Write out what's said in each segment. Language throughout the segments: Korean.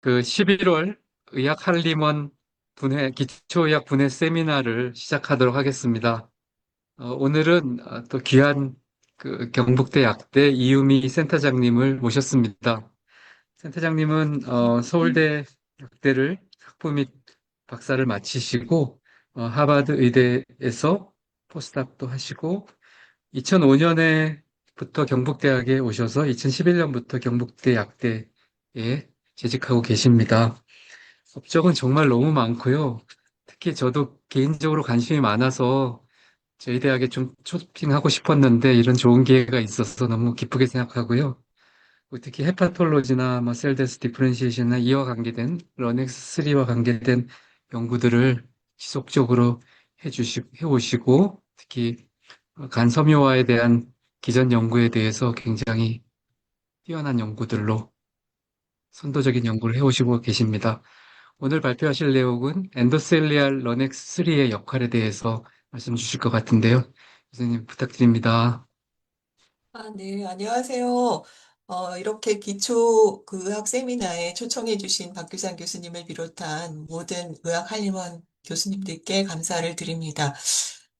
그 11월 의학 할리먼 기초의학 분해 세미나를 시작하도록 하겠습니다. 오늘은 또 귀한 그 경북대 약대 이유미 센터장님을 모셨습니다. 센터장님은 서울대 약대를 학부 및 박사를 마치시고 하버드 의대에서 포스닥도 하시고 2005년에부터 경북대학에 오셔서 2011년부터 경북대 약대에 재직하고 계십니다. 업적은 정말 너무 많고요. 특히 저도 개인적으로 관심이 많아서 저희 대학에 좀 초빙하고 싶었는데 이런 좋은 기회가 있어서 너무 기쁘게 생각하고요. 특히 헤파톨로지나 뭐 셀데스 디퍼런시에이션이나 이와 관계된 런엑스3와 관계된 연구들을 지속적으로 해오시고 특히 간섬유화에 대한 기전 연구에 대해서 굉장히 뛰어난 연구들로 선도적인 연구를 해오시고 계십니다. 오늘 발표하실 내용은 엔도셀리알 런엑스3의 역할에 대해서 말씀 주실 것 같은데요. 교수님 부탁드립니다. 네, 안녕하세요. 이렇게 기초 그 의학 세미나에 초청해 주신 박규상 교수님을 비롯한 모든 의학 한림원 교수님들께 감사를 드립니다.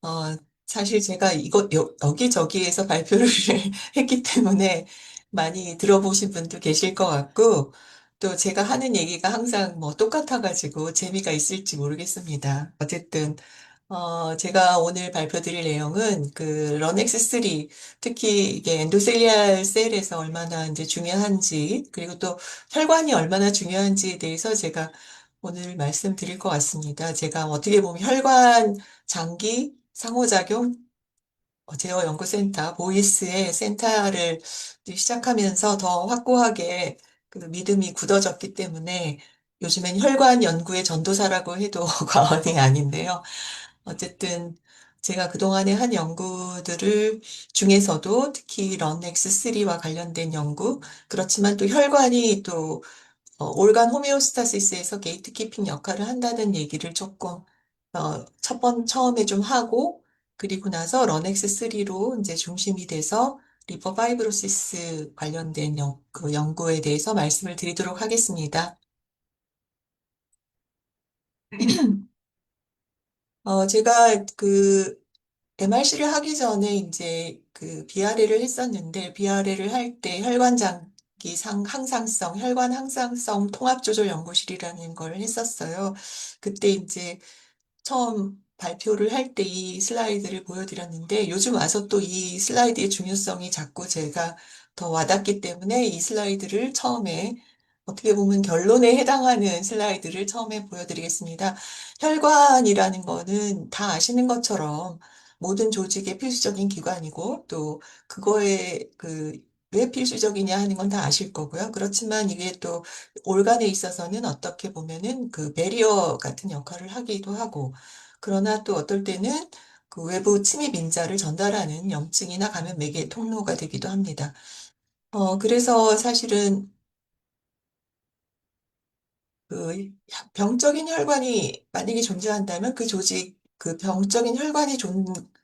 어, 사실 제가 여기저기에서 발표를 했기 때문에 많이 들어보신 분도 계실 것 같고, 또 제가 하는 얘기가 항상 뭐 똑같아가지고 재미가 있을지 모르겠습니다. 어쨌든, 제가 오늘 발표드릴 내용은 그 런엑스3, 특히 이게 엔도셀리알 셀에서 얼마나 이제 중요한지, 그리고 또 혈관이 얼마나 중요한지에 대해서 제가 오늘 말씀드릴 것 같습니다. 제가 어떻게 보면 혈관 장기 상호작용 제어 연구센터 보이스의 센터를 시작하면서 더 확고하게 그 믿음이 굳어졌기 때문에 요즘엔 혈관 연구의 전도사라고 해도 과언이 아닌데요. 어쨌든 제가 그동안에 한 연구들을 중에서도 특히 런엑스3와 관련된 연구, 그렇지만 또 혈관이 또 올간 호메오스타시스에서 게이트키핑 역할을 한다는 얘기를 조금 처음에 좀 하고 그리고 나서 런엑스3로 이제 중심이 돼서 리버 파이브로시스 관련된 그 연구에 대해서 말씀을 드리도록 하겠습니다. 제가 그 MRC를 하기 전에 이제 그 비아레를 했었는데 비아레를 할 때 혈관장기 항상성, 혈관 항상성 통합조절 연구실이라는 걸 했었어요. 그때 이제 처음 발표를 할 때 이 슬라이드를 보여드렸는데 요즘 와서 또 이 슬라이드의 중요성이 자꾸 제가 더 와닿기 때문에 이 슬라이드를 처음에 어떻게 보면 결론에 해당하는 슬라이드를 처음에 보여드리겠습니다. 혈관이라는 거는 다 아시는 것처럼 모든 조직의 필수적인 기관이고 또 그거에 왜 필수적이냐 하는 건 다 아실 거고요. 그렇지만 이게 또 올간에 있어서는 어떻게 보면은 그 배리어 같은 역할을 하기도 하고 그러나 또 어떨 때는 그 외부 침입 인자를 전달하는 염증이나 감염 매개 통로가 되기도 합니다. 그래서 사실은 그 병적인 혈관이 만약에 존재한다면 그 조직, 그 병적인 혈관이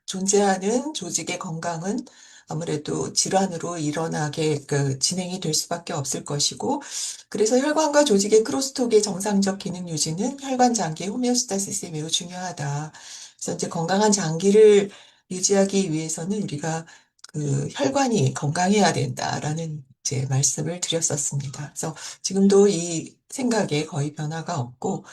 존재하는 조직의 건강은 아무래도 질환으로 일어나게 진행이 될 수밖에 없을 것이고, 그래서 혈관과 조직의 크로스톡의 정상적 기능 유지는 혈관 장기의 호메오스타시스에 매우 중요하다. 그래서 이제 건강한 장기를 유지하기 위해서는 우리가 그 혈관이 건강해야 된다라는 이제 말씀을 드렸었습니다. 그래서 지금도 이 생각에 거의 변화가 없고,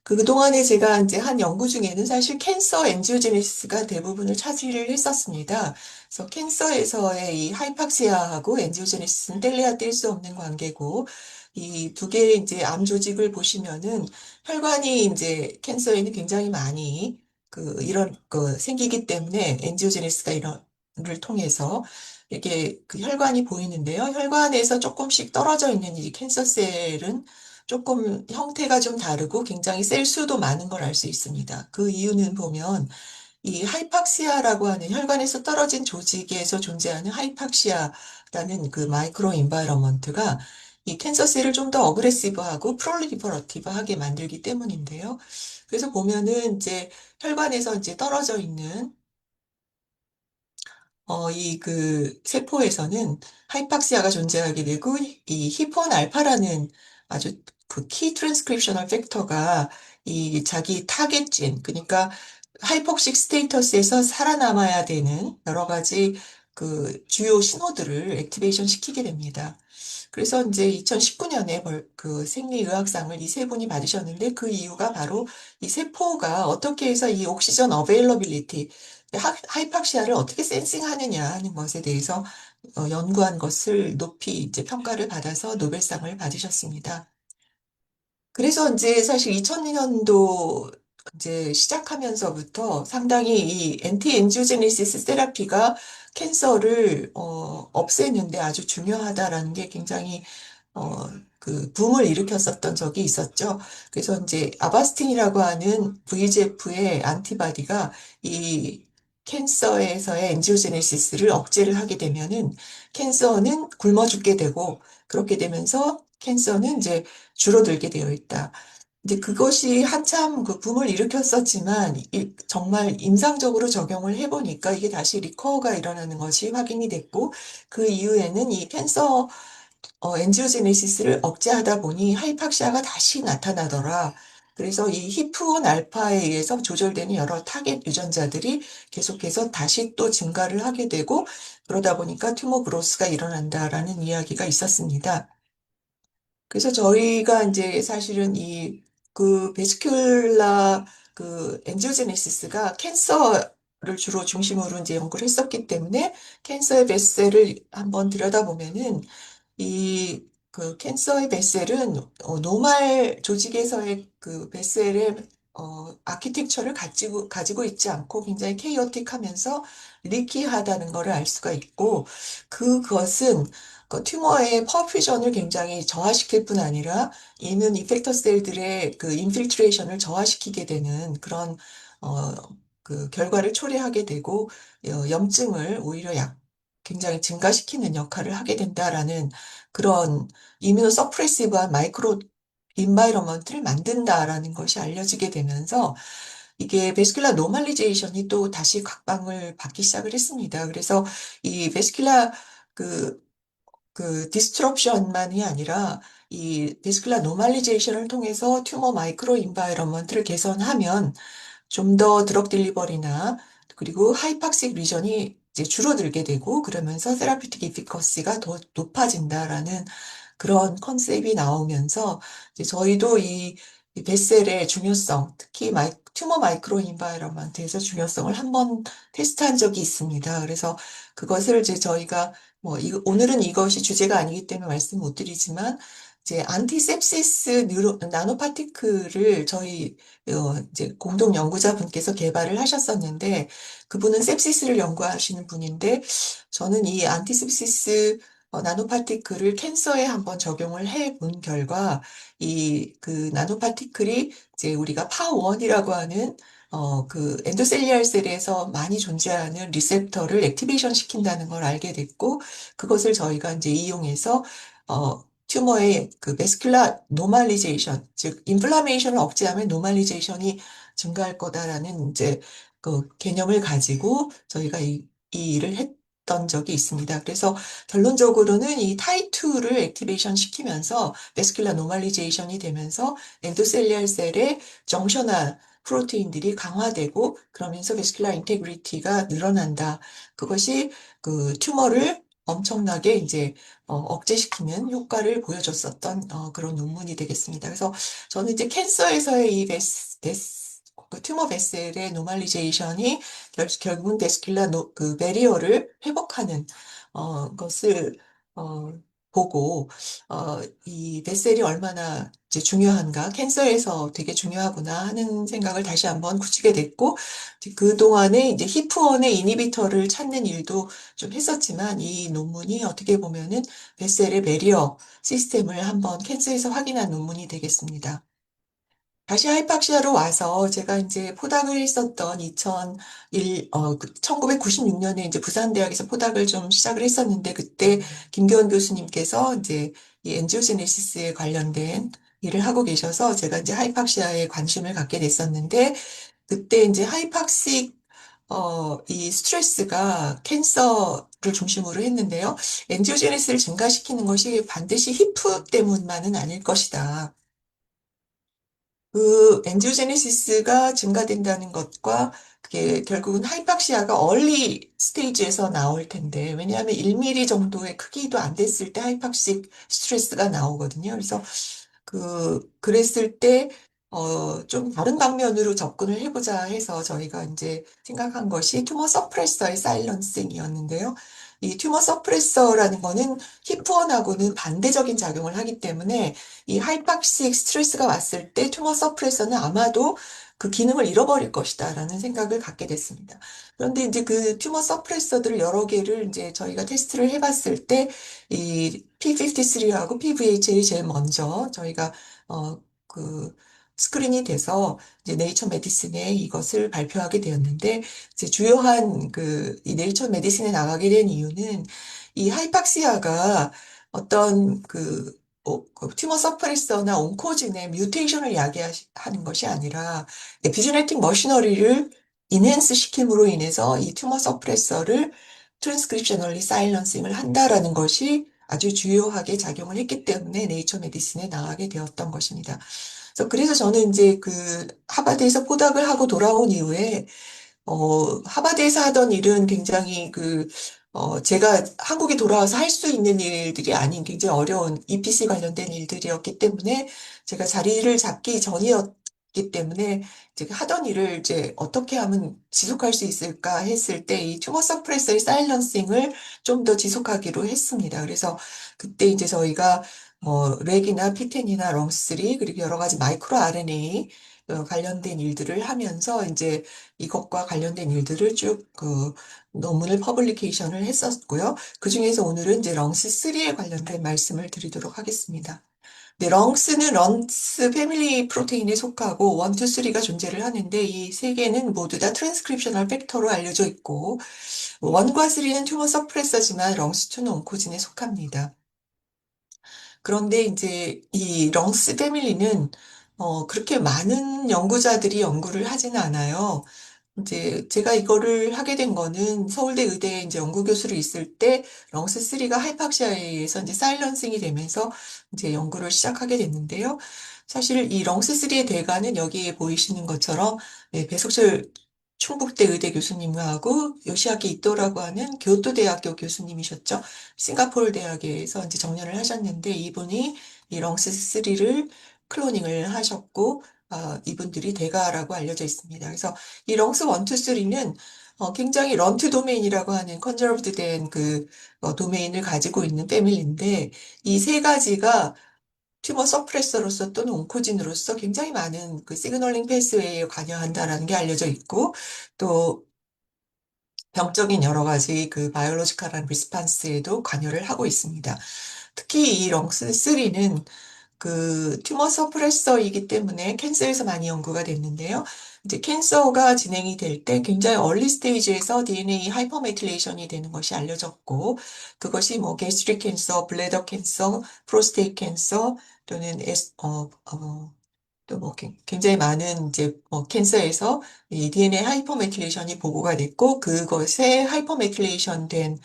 그동안에 제가 이제 한 연구 중에는 사실 캔서 엔지오제네시스가 대부분을 차지를 했었습니다. 그래서 캔서에서의 이 하이팍시아하고 엔지오제네시스는 뗄래야 뗄 수 없는 관계고, 이 두 개의 이제 암 조직을 보시면은 혈관이 이제 캔서에는 굉장히 많이 이런 생기기 때문에 엔지오제네시스가 이런를 통해서 이렇게 그 혈관이 보이는데요. 혈관에서 조금씩 떨어져 있는 이 캔서셀은 조금 형태가 좀 다르고 굉장히 셀 수도 많은 걸 알 수 있습니다. 그 이유는 보면 이 하이팍시아라고 하는 혈관에서 떨어진 조직에서 존재하는 하이팍시아라는 그 마이크로 인바이러먼트가 이 캔서셀을 좀 더 어그레시브하고 프롤리퍼러티브하게 만들기 때문인데요. 그래서 보면은 이제 혈관에서 이제 떨어져 있는 이 세포에서는 하이팍시아가 존재하게 되고, 이 히폰 알파라는 아주 그 키 트랜스크립셔널 팩터가 이 자기 타겟진, 그러니까 하이폭식 스테이터스에서 살아남아야 되는 여러 가지 그 주요 신호들을 액티베이션 시키게 됩니다. 그래서 이제 2019년에 그 생리의학상을 이 세 분이 받으셨는데 그 이유가 바로 이 세포가 어떻게 해서 이 옥시전 어베일러빌리티, 하이팍시아를 어떻게 센싱하느냐 하는 것에 대해서 연구한 것을 높이 이제 평가를 받아서 노벨상을 받으셨습니다. 그래서 이제 사실 2002년도 이제 시작하면서부터 상당히 이 엔티 엔지오제네시스 테라피가 캔서를 없애는데 아주 중요하다라는 게 굉장히 그 붐을 일으켰었던 적이 있었죠. 그래서 이제 아바스틴이라고 하는 VEGF의 안티바디가 이 캔서에서의 엔지오제네시스를 억제를 하게 되면은 캔서는 굶어 죽게 되고 그렇게 되면서 캔서는 이제 줄어들게 되어 있다. 이제 그것이 한참 그 붐을 일으켰었지만 정말 임상적으로 적용을 해보니까 이게 다시 리커가 일어나는 것이 확인이 됐고 그 이후에는 이 캔서 엔지오제네시스를 억제하다 보니 하이팍시아가 다시 나타나더라. 그래서 이 히프1 알파에 의해서 조절되는 여러 타겟 유전자들이 계속해서 다시 또 증가를 하게 되고 그러다 보니까 튜머 그로스가 일어난다라는 이야기가 있었습니다. 그래서 저희가 이제 사실은 그 베스큘라 그 엔지오제네시스가 캔서를 주로 중심으로 이제 연구를 했었기 때문에 캔서의 베셀을 한번 들여다보면은 이 그 캔서의 베셀은 노말 조직에서의 그 베셀의 아키텍처를 가지고 있지 않고 굉장히 케이오틱하면서 리키하다는 것을 알 수가 있고 그것은 그 튜머의 퍼퓨전을 굉장히 저하시킬 뿐 아니라 이뮨 이펙터 셀들의 그 인필트레이션을 저하시키게 되는 그런 어, 그 결과를 초래하게 되고 염증을 오히려 굉장히 증가시키는 역할을 하게 된다라는 그런 이뮤노 서프레시브한 마이크로 인바이러먼트를 만든다라는 것이 알려지게 되면서 이게 베스큘라 노멀리제이션이 또 다시 각광을 받기 시작을 했습니다. 그래서 이 베스큘라 그 디스트럽션만이 아니라 이 베스큘라 노멀리제이션을 통해서 튜머 마이크로 인바이러먼트를 개선하면 좀 더 드럭 딜리버리나 그리고 하이팍식 리전이 이제 줄어들게 되고 그러면서 세라피틱 이피커시가 더 높아진다라는 그런 컨셉이 나오면서 이제 저희도 이 베셀의 중요성, 특히 튜머 마이크로 인바이러먼트에서 중요성을 한번 테스트한 적이 있습니다. 그래서 그것을 이제 저희가 뭐 오늘은 이것이 주제가 아니기 때문에 말씀 못 드리지만 이제 안티셉시스 나노파티클을 저희 이제 공동 연구자분께서 개발을 하셨었는데 그분은 sepsis를 연구하시는 분인데 저는 이 안티셉시스 나노파티클을 캔서에 한번 적용을 해 본 결과 이 그 나노파티클이 이제 우리가 파원이라고 하는 그 엔도셀리알 셀에서 많이 존재하는 리셉터를 액티베이션 시킨다는 걸 알게 됐고 그것을 저희가 이제 이용해서 튜머의 그 베스큘라 노멀리제이션, 즉 인플라메이션을 억제하면 노멀리제이션이 증가할 거다라는 이제 그 개념을 가지고 저희가 이 일을 했던 적이 있습니다. 그래서 결론적으로는 이 타이2를 액티베이션 시키면서 베스큘라 노멀리제이션이 되면서 엔도셀리알 셀의 정션화 프로테인들이 강화되고 그러면서 베스큘라 인테그리티가 늘어난다. 그것이 그 튜머를 엄청나게 이제 억제시키는 효과를 보여줬었던 그런 논문이 되겠습니다. 그래서 저는 이제 캔서에서의 이 그 튜머 베셀의 노멀리제이션이 결국은 베스큘라 그 베리어를 회복하는 것을 어, 보고 이 베셀이 얼마나 이제 중요한가, 캔서에서 되게 중요하구나 하는 생각을 다시 한번 굳히게 됐고, 그동안에 이제 히프원의 이니비터를 찾는 일도 좀 했었지만, 이 논문이 어떻게 보면은 베셀의 베리어 시스템을 한번 캔서에서 확인한 논문이 되겠습니다. 다시 하이팍시아로 와서 제가 이제 포닥을 했었던 1996년에 이제 부산대학에서 포닥을 좀 시작을 했었는데 그때 김교원 교수님께서 이제 이 엔지오제네시스에 관련된 일을 하고 계셔서 제가 이제 하이팍시아에 관심을 갖게 됐었는데 그때 이제 하이팍식 이 스트레스가 캔서를 중심으로 했는데요. 엔지오제네시스를 증가시키는 것이 반드시 히프 때문만은 아닐 것이다. 그 엔지오제네시스가 증가된다는 것과 그게 결국은 하이팍시아가 얼리 스테이지에서 나올 텐데, 왜냐하면 1mm 정도의 크기도 안 됐을 때 하이팍식 스트레스가 나오거든요. 그래서 그랬을 때, 좀 다른 방면으로 접근을 해보자 해서 저희가 이제 생각한 것이 튜머 서프레서의 사일런싱이었는데요. 이 튜머 서프레서라는 거는 히프원하고는 반대적인 작용을 하기 때문에 이 하이팍식 스트레스가 왔을 때 튜머 서프레서는 아마도 그 기능을 잃어버릴 것이다라는 생각을 갖게 됐습니다. 그런데 이제 그 튜머 서프레서들을 여러 개를 이제 저희가 테스트를 해봤을 때 이 P53하고 PVHL이 제일 먼저 저희가 그 스크린이 돼서 이제 네이처 메디슨에 이것을 발표하게 되었는데 이제 주요한 이 네이처 메디슨에 나가게 된 이유는 이 하이팍시아가 어떤 그 튜머 서프레서나 온코진의 뮤테이션을 야기하는 것이 아니라 에피제네틱 머시너리를 인핸스 시킴으로 인해서 이 튜머 서프레서를 트랜스크립셔널리 사일런싱을 한다라는 것이 아주 주요하게 작용을 했기 때문에 네이처 메디슨에 나가게 되었던 것입니다. 그래서 저는 이제 하버드에서 포닥을 하고 돌아온 이후에 하버드에서 하던 일은 굉장히 제가 한국에 돌아와서 할 수 있는 일들이 아닌 굉장히 어려운 EPC 관련된 일들이었기 때문에 제가 자리를 잡기 전이었기 때문에 제가 하던 일을 이제 어떻게 하면 지속할 수 있을까 했을 때 이 튜머 서프레서의 사일런싱을 좀 더 지속하기로 했습니다. 그래서 그때 이제 저희가 렉이나 피텐이나 렁3 그리고 여러 가지 마이크로 RNA 관련된 일들을 하면서 이제 이것과 관련된 일들을 쭉 논문을 퍼블리케이션을 했었고요. 그중에서 오늘은 이제 렁스3에 관련된 말씀을 드리도록 하겠습니다. 네, 렁스는 런스 패밀리 프로테인에 속하고 1, 2, 3가 존재를 하는데 이 세 개는 모두 다 트랜스크립셔널 팩터로 알려져 있고 1과 3는 튜머 서프레서지만 렁스2는 온코진에 속합니다. 그런데 이제 이 렁스 패밀리는 그렇게 많은 연구자들이 연구를 하지는 않아요. 이제 제가 이거를 하게 된 거는 서울대 의대에 이제 연구교수로 있을 때 렁스3가 하이팍시아에 의해서 이제 사일런싱이 되면서 이제 연구를 시작하게 됐는데요. 사실 이 렁스3의 대가는 여기에 보이시는 것처럼 네, 배석철 충북대 의대 교수님하고 요시아키 이토라고 하는 교토대학교 교수님이셨죠. 싱가포르 대학에서 이제 정년을 하셨는데 이분이 이 렁스3를 클로닝을 하셨고 이분들이 대가라고 알려져 있습니다. 그래서 이 렁스 1, 2, 3는 굉장히 런트 도메인이라고 하는 컨저브드 된 도메인을 가지고 있는 패밀리인데 이 세 가지가 튜머 서프레서로서 또는 온코진으로서 굉장히 많은 시그널링 패스웨이에 관여한다라는 게 알려져 있고 또 병적인 여러 가지 바이올로지컬한 리스판스에도 관여를 하고 있습니다. 특히 이 렁스3는 튜머 서프레서이기 때문에 캔서에서 많이 연구가 됐는데요. 이제 캔서가 진행이 될 때 굉장히 얼리 스테이지에서 DNA 하이퍼메틸레이션이 되는 것이 알려졌고, 그것이 뭐 게스트릭 캔서, 블래더 캔서, 프로스테이트 캔서 또는 또 뭐 굉장히 많은 이제 캔서에서 이 DNA 하이퍼메틸레이션이 보고가 됐고 그것에 하이퍼메틸레이션 된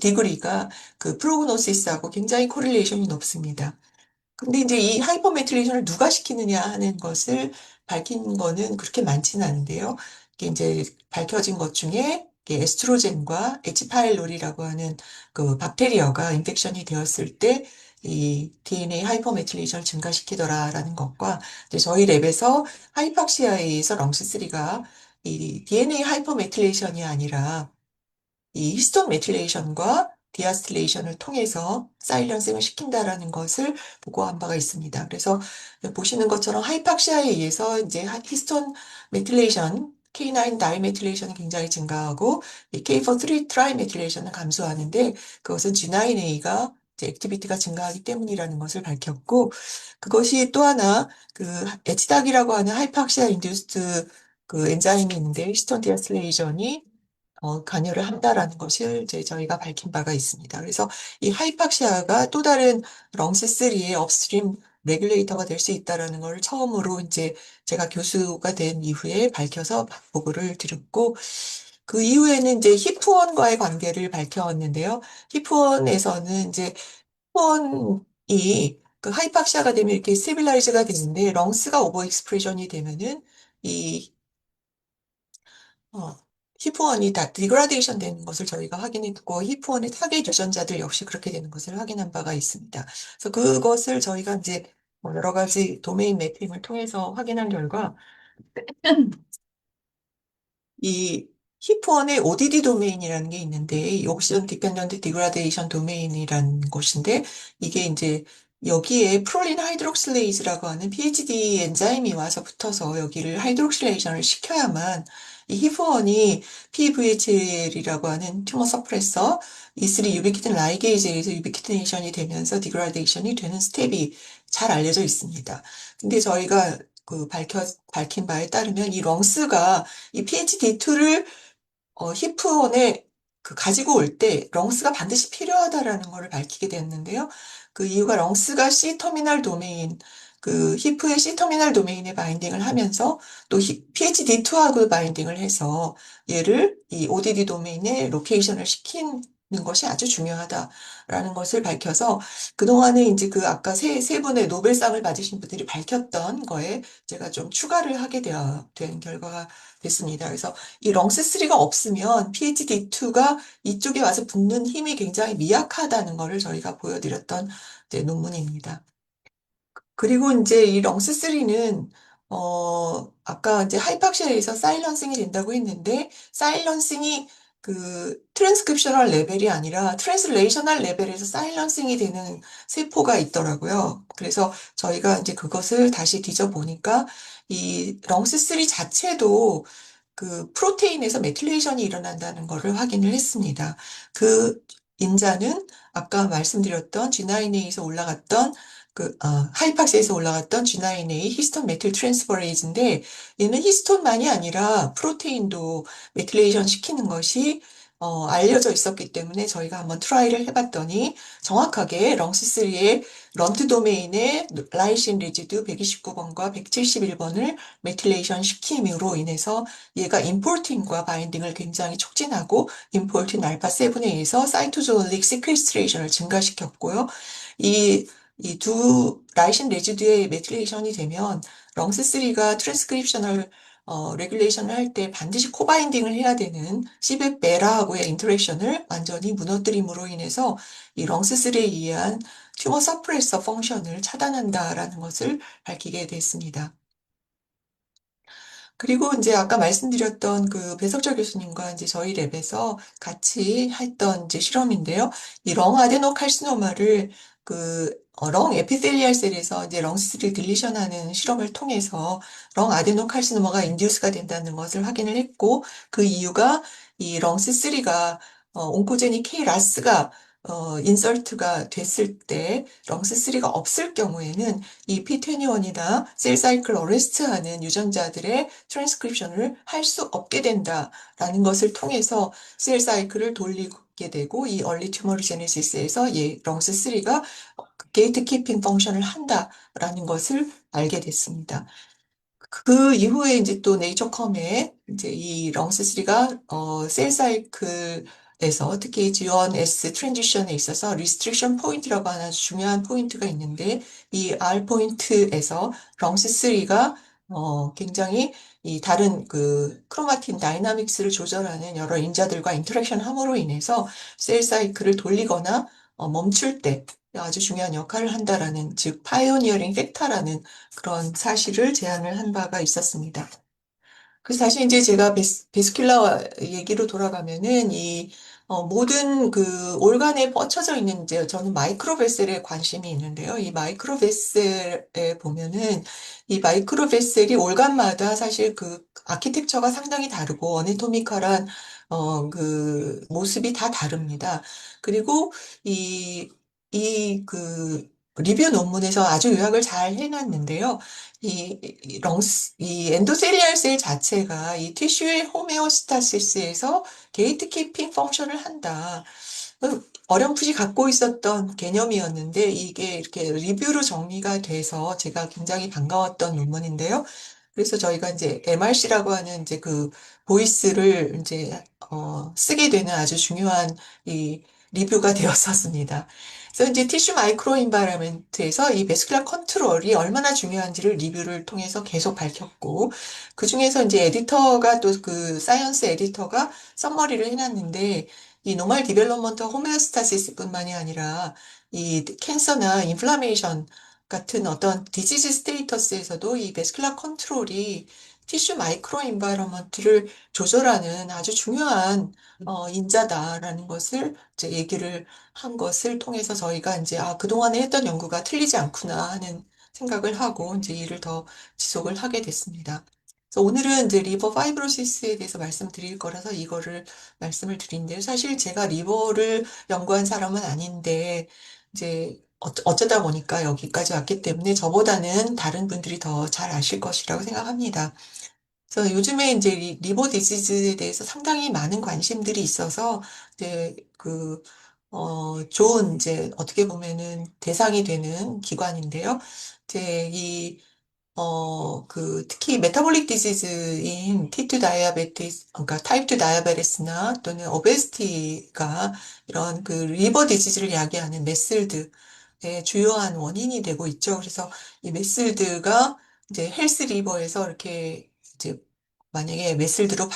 디그리가 프로그노시스하고 굉장히 코릴레이션이 높습니다. 근데 이제 이 하이퍼메틸레이션을 누가 시키느냐 하는 것을 밝힌 거는 그렇게 많지는 않은데요. 이게 이제 밝혀진 것 중에 이게 에스트로겐과 H 파일로리라고 하는 박테리아가 인펙션이 되었을 때 이 DNA 하이퍼메틸레이션을 증가시키더라라는 것과 이제 저희 랩에서 하이팍시아에 의해서 렁스3가 이 DNA 하이퍼메틸레이션이 아니라 이 히스톤 메틸레이션과 디아스틸레이션을 통해서 사일런싱을 시킨다라는 것을 보고한 바가 있습니다. 그래서 보시는 것처럼 하이팍시아에 의해서 이제 히스톤 메틸레이션, K9 다이메틸레이션이 굉장히 증가하고 이 K4 트라이메틸레이션은 감소하는데 그것은 G9A가 액티비티가 증가하기 때문이라는 것을 밝혔고 그것이 또 하나 HDAC이라고 하는 하이팍시아 인듀스드 엔자임이 있는데 히스톤 디아스틸레이션이 관여를 한다라는 것을 이제 저희가 밝힌 바가 있습니다. 그래서 이 하이팍시아가 또 다른 렁스3의 업스트림 레귤레이터가 될 수 있다라는 걸 처음으로 이제 제가 교수가 된 이후에 밝혀서 보고를 드렸고 그 이후에는 이제 히프원과의 관계를 밝혔는데요. 히프원에서는 이제 히프원이 그 하이팍시아가 되면 이렇게 스테빌라이즈가 되는데 렁스가 오버 익스프레션이 되면은 이 어, 히프원이 다 디그라데이션 되는 것을 저희가 확인했고 히프원의 타겟 유전자들 역시 그렇게 되는 것을 확인한 바가 있습니다. 그래서 그것을 저희가 이제 뭐 여러 가지 도메인 매핑을 통해서 확인한 결과 이 히프원의 ODD 도메인이라는 게 있는데, 이 옥시전 디펜던트 디그라데이션 도메인이라는 곳인데, 이게 이제 여기에 프롤린 하이드록실레이즈라고 하는 PHD 엔자임이 와서 붙어서 여기를 하이드록실레이션을 시켜야만 이 히프원이 PVHL이라고 하는 튜머 서프레서 E3 유비키틴 라이게이즈에서 유비키티네이션이 되면서 디그라데이션이 되는 스텝이 잘 알려져 있습니다. 근데 저희가 밝힌 바에 따르면 이 렁스가 이 PhD2를 히프원에 가지고 올 때 렁스가 반드시 필요하다라는 것을 밝히게 되었는데요. 그 이유가 렁스가 C 터미널 도메인, 그 히프의 C 터미널 도메인에 바인딩을 하면서 또 PhD2하고 바인딩을 해서 얘를 이 ODD 도메인에 로케이션을 시키는 것이 아주 중요하다라는 것을 밝혀서 그동안에 이제 아까 세 분의 노벨상을 받으신 분들이 밝혔던 거에 제가 좀 추가를 하게 된 결과가 됐습니다. 그래서 이 렁스3가 없으면 PhD2가 이쪽에 와서 붙는 힘이 굉장히 미약하다는 것을 저희가 보여드렸던 이제 논문입니다. 그리고 이제 이 렁스3는 아까 이제 하이팍시아에서 사일런싱이 된다고 했는데 사일런싱이 트랜스크립셔널 레벨이 아니라 트랜슬레이셔널 레벨에서 사일런싱이 되는 세포가 있더라고요. 그래서 저희가 이제 그것을 다시 뒤져보니까 이 렁스3 자체도 프로테인에서 메틸레이션이 일어난다는 것을 확인을 했습니다. 그 인자는 아까 말씀드렸던 G9A에서 올라갔던 하이팍스에서 올라갔던 G9A 히스톤 메틸 트랜스퍼레이즈인데 얘는 히스톤만이 아니라 프로테인도 메틸레이션 시키는 것이 알려져 있었기 때문에 저희가 한번 트라이를 해봤더니 정확하게 렁스3의 런트 도메인의 라이신 레지두 129번과 171번을 메틸레이션 시킴으로 인해서 얘가 임포르틴과 바인딩을 굉장히 촉진하고 임포르틴 알파 7에 의해서 사이토졸릭 시퀘스트레이션을 증가시켰고요. 이 두 라이신 레지두의 메틸레이션이 되면 렁스3가 트랜스크립셔널 레귤레이션을 할 때 반드시 코바인딩을 해야 되는 시베베라하고의 인터랙션을 완전히 무너뜨림으로 인해서 이 렁스3에 의한 튜머 서프레서 펑션을 차단한다라는 것을 밝히게 됐습니다. 그리고 이제 아까 말씀드렸던 배석철 교수님과 이제 저희 랩에서 같이 했던 이제 실험인데요. 이 렁 아데노칼시노마를 렁 에피셀리알 셀에서 이제 렁스를 딜리션하는 실험을 통해서 렁 아데노칼시노마가 인듀스가 된다는 것을 확인을 했고 그 이유가 이 렁스3가 온코제닉 KRAS가 인설트가 됐을 때 렁스3가 없을 경우에는 이 P21이나 셀 사이클 어레스트하는 유전자들의 트랜스크립션을 할 수 없게 된다라는 것을 통해서 셀 사이클을 돌리게 되고 이 얼리 튜머리제네시스에서 렁스3가 게이트 키핑 펑션을 한다라는 것을 알게 됐습니다. 그 이후에 이제 또 네이처컴에 이제 이 렁스3가 셀 사이클에서 특히 G1S 트랜지션에 있어서 리스트릭션 포인트라고 하는 아주 중요한 포인트가 있는데 이 R 포인트에서 렁스3가 굉장히 이 다른 크로마틴 다이나믹스를 조절하는 여러 인자들과 인터랙션 함으로 인해서 셀 사이클을 돌리거나 멈출 때 아주 중요한 역할을 한다라는 즉 파이오니어링 팩터라는 그런 사실을 제안을 한 바가 있었습니다. 그래서 다시 이제 제가 베스큘라 얘기로 돌아가면은 모든 올간에 뻗쳐져 있는 이제 저는 마이크로 베셀에 관심이 있는데요. 이 마이크로 베셀에 보면은 이 마이크로 베셀이 올간마다 사실 아키텍처가 상당히 다르고 어네토미컬한 모습이 다 다릅니다. 그리고 이 리뷰 논문에서 아주 요약을 잘 해놨는데요. 이 엔도셀리알 셀 자체가 이 티슈의 호메오스타시스에서 게이트 키핑 펑션을 한다. 어렴풋이 갖고 있었던 개념이었는데 이게 이렇게 리뷰로 정리가 돼서 제가 굉장히 반가웠던 논문인데요. 그래서 저희가 이제 MRC라고 하는 이제 보이스를 이제 쓰게 되는 아주 중요한 이 리뷰가 되었었습니다. 그래서 이제 티슈 마이크로 인바이러멘트에서 이 베스큘라 컨트롤이 얼마나 중요한지를 리뷰를 통해서 계속 밝혔고, 그중에서 이제 에디터가 또 그 사이언스 에디터가 서머리를 해놨는데, 이 노멀 디벨롭먼트 호메오스타시스뿐만이 아니라 이 캔서나 인플라메이션 같은 어떤 디지즈 스테이터스에서도 이 베스큘라 컨트롤이 티슈 마이크로 인바이러먼트를 조절하는 아주 중요한 인자다라는 것을 이제 얘기를 한 것을 통해서 저희가 이제 그동안에 했던 연구가 틀리지 않구나 하는 생각을 하고 이제 일을 더 지속을 하게 됐습니다. 그래서 오늘은 이제 리버 파이브로시스에 대해서 말씀드릴 거라서 이거를 말씀을 드린데요. 사실 제가 리버를 연구한 사람은 아닌데 이제 어쩌다 보니까 여기까지 왔기 때문에 저보다는 다른 분들이 더 잘 아실 것이라고 생각합니다. 그래서 요즘에 이제 리버 디지즈에 대해서 상당히 많은 관심들이 있어서 이제 좋은 이제 어떻게 보면은 대상이 되는 기관인데요. 이제 특히 메타볼릭 디지즈인 T2 다이아베티스, 그러니까 타입 2 다이아베티스나 또는 오베시티가 이런 그 리버 디지즈를 야기하는 메슬드의 주요한 원인이 되고 있죠. 그래서 이 메슬드가 이제 헬스 리버에서 이렇게 이제 만약에 메슬드로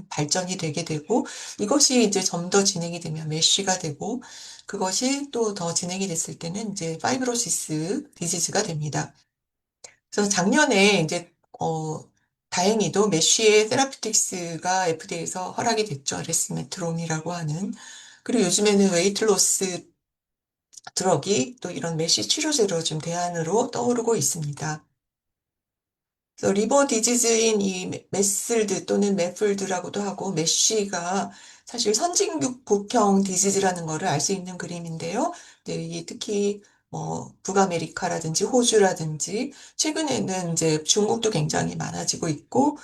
발전이 되게 되고 이것이 이제 좀 더 진행이 되면 메쉬가 되고 그것이 또 더 진행이 됐을 때는 이제 파이브로시스 디지즈가 됩니다. 그래서 작년에 이제 다행히도 메쉬의 세라피틱스가 FDA에서 허락이 됐죠. 레스메트론이라고 하는. 그리고 요즘에는 웨이트 로스 드럭이 또 이런 메쉬 치료제로 좀 대안으로 떠오르고 있습니다. 그래서 리버 디지즈인 이 메슬드 또는 메플드라고도 하고 메쉬가 사실 선진국형 디지즈라는 거를 알 수 있는 그림인데요. 네, 이 특히 북아메리카라든지 호주라든지 최근에는 이제 중국도 굉장히 많아지고 있고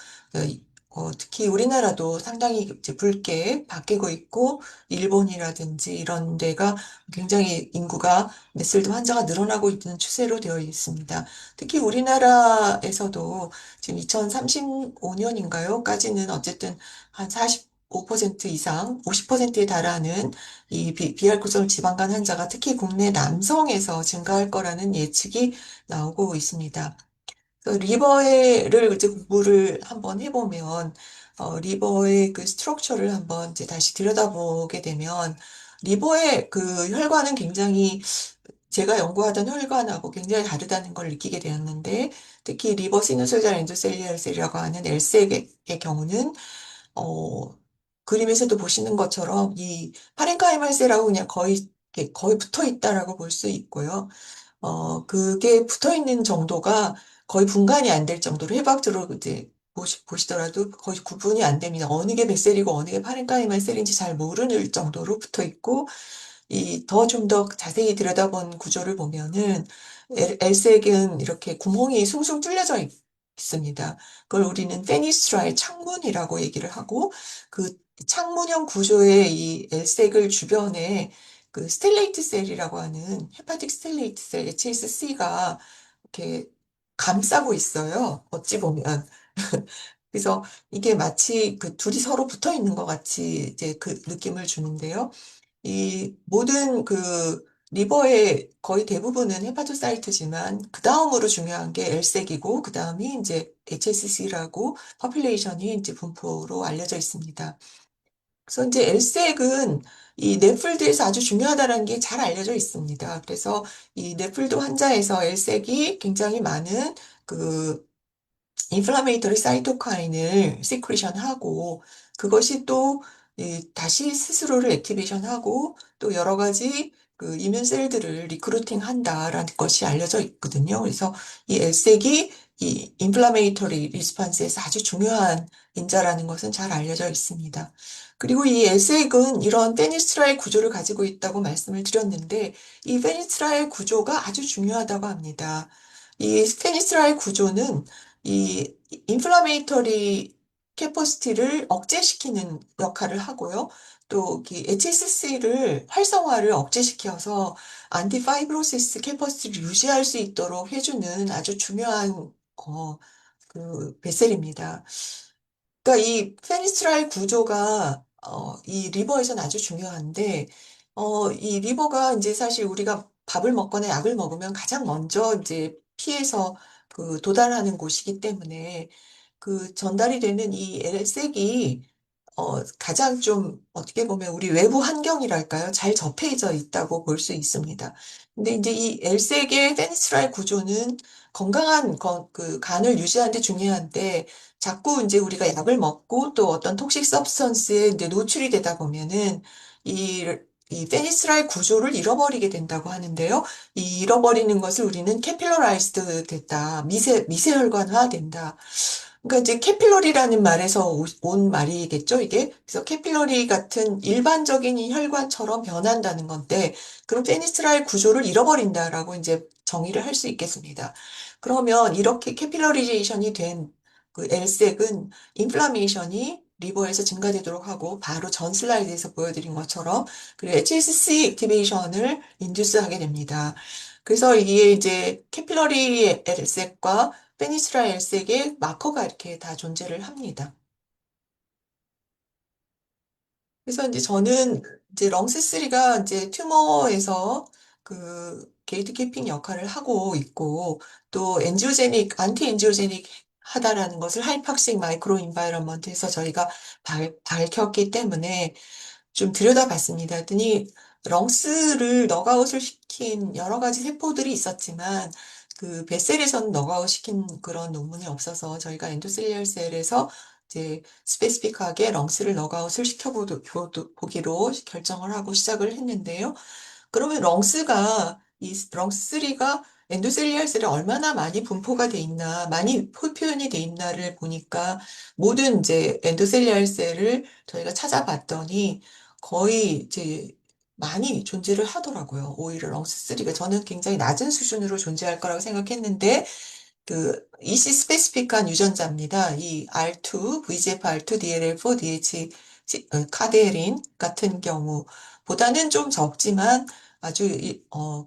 특히 우리나라도 상당히 이제 붉게 바뀌고 있고 일본이라든지 이런 데가 굉장히 인구가 메슬드 환자가 늘어나고 있는 추세로 되어 있습니다. 특히 우리나라에서도 지금 2035년인가요? 까지는 어쨌든 한 45% 이상, 50%에 달하는 이 비알코올 지방간 환자가 특히 국내 남성에서 증가할 거라는 예측이 나오고 있습니다. 그 리버를 이제 공부를 한번 해보면, 리버의 그 스트럭처를 한번 이제 다시 들여다보게 되면, 리버의 그 혈관은 굉장히 제가 연구하던 혈관하고 굉장히 다르다는 걸 느끼게 되었는데, 특히 리버 시누소이달 엔도셀리얼 셀이라고 하는 L색의 경우는, 어, 그림에서도 보시는 것처럼 이 파렌카이말 셀하고 그냥 거의 붙어 있다라고 볼 수 있고요. 그게 붙어 있는 정도가 거의 분간이 안 될 정도로 해박도로 이제 보시더라도 거의 구분이 안 됩니다. 어느 게 뱃셀이고 어느 게 파렌카이말 셀인지 잘 모르는 정도로 붙어 있고, 좀 더 자세히 들여다본 구조를 보면은 L색은 이렇게 구멍이 숭숭 뚫려져 있습니다. 그걸 우리는 페니스트라의 창문이라고 얘기를 하고 그 창문형 구조의 이 L색을 주변에 그 스텔레이트 셀이라고 하는 헤파틱 스텔레이트 셀, HSC가 이렇게 감싸고 있어요. 어찌 보면. 그래서 이게 마치 그 둘이 서로 붙어 있는 것 같이 이제 그 느낌을 주는데요. 이 모든 그 리버의 거의 대부분은 헤파토사이트지만 그 다음으로 중요한 게 L색이고 그 다음이 이제 HSC라고 퍼퓰레이션이 이제 분포로 알려져 있습니다. 그래서 이제 L색은 이 넷플드에서 아주 중요하다는 게 잘 알려져 있습니다. 그래서 이 넷플드 환자에서 L색이 굉장히 많은 그 인플라메이터리 사이토카인을 시크리션하고 그것이 또 다시 스스로를 액티베이션하고 또 여러 가지 그 이뮨 셀들을 리크루팅 한다라는 것이 알려져 있거든요. 그래서 이 L색이 이 인플라메이터리 리스판스에서 아주 중요한 인자라는 것은 잘 알려져 있습니다. 그리고 이 L색은 이런 페니스트라의 구조를 가지고 있다고 말씀을 드렸는데 이 페니스트라의 구조가 아주 중요하다고 합니다. 이 페니스트라의 구조는 이 인플라메이터리 캐퍼시티를 억제시키는 역할을 하고요. 또 HSC를 활성화를 억제시켜서 안티파이브로시스 캐퍼시티를 유지할 수 있도록 해주는 아주 중요한 그 베셀입니다. 그러니까 이 페니스트라의 구조가 이 리버에서는 아주 중요한데 이 리버가 이제 사실 우리가 밥을 먹거나 약을 먹으면 가장 먼저 이제 피해서 그 도달하는 곳이기 때문에 그 전달이 되는 이 L색이 가장 좀 어떻게 보면 우리 외부 환경이랄까요? 잘 접해져 있다고 볼 수 있습니다. 근데 이제 이 L색의 페니스트라의 구조는 건강한 그 간을 유지하는 데 중요한데 자꾸 이제 우리가 약을 먹고 또 어떤 톡식 서브스턴스에 이제 노출이 되다 보면은 이 이 페니스라의 구조를 잃어버리게 된다고 하는데요. 이 잃어버리는 것을 우리는 캐필러라이즈드 됐다. 미세혈관화 된다. 그러니까 이제 캐필러리라는 말에서 온 말이겠죠, 이게. 그래서 캐필러리 같은 일반적인 이 혈관처럼 변한다는 건데, 그럼 페니스트라의 구조를 잃어버린다라고 이제 정의를 할 수 있겠습니다. 그러면 이렇게 캐필러리제이션이 된 그 L색은 인플라메이션이 리버에서 증가되도록 하고, 바로 전 슬라이드에서 보여드린 것처럼, 그리고 HSC 액티베이션을 인듀스하게 됩니다. 그래서 이게 이제 캐필러리 L색과 페니스라 L색의 마커가 이렇게 다 존재를 합니다. 그래서 이제 저는 이제 렁스3가 이제 튜머에서 그 게이트 키핑 역할을 하고 있고 또 엔지오제닉, 안티 엔지오제닉 하다라는 것을 하이팍식 마이크로 인바이러먼트에서 저희가 밝혔기 때문에 좀 들여다봤습니다. 했더니 렁스를 너가웃을 시킨 여러 가지 세포들이 있었지만 그 뱃셀에서는 너가웃 시킨 그런 논문이 없어서 저희가 엔도셀리얼 셀에서 이제 스페시픽하게 렁스를 너가웃을 시켜보기로 결정을 하고 시작을 했는데요. 그러면 렁스3가 엔도셀리알 셀에 얼마나 많이 분포가 돼 있나, 많이 표현이 돼 있나를 보니까 모든 이제 엔도셀리알 셀을 저희가 찾아봤더니 거의 이제 많이 존재를 하더라고요. 오히려 렁스3가 저는 굉장히 낮은 수준으로 존재할 거라고 생각했는데 그 EC 스페시픽한 유전자입니다. 이 R2, VEGF-R2, DLL4, DH, 카데린 같은 경우보다는 좀 적지만 아주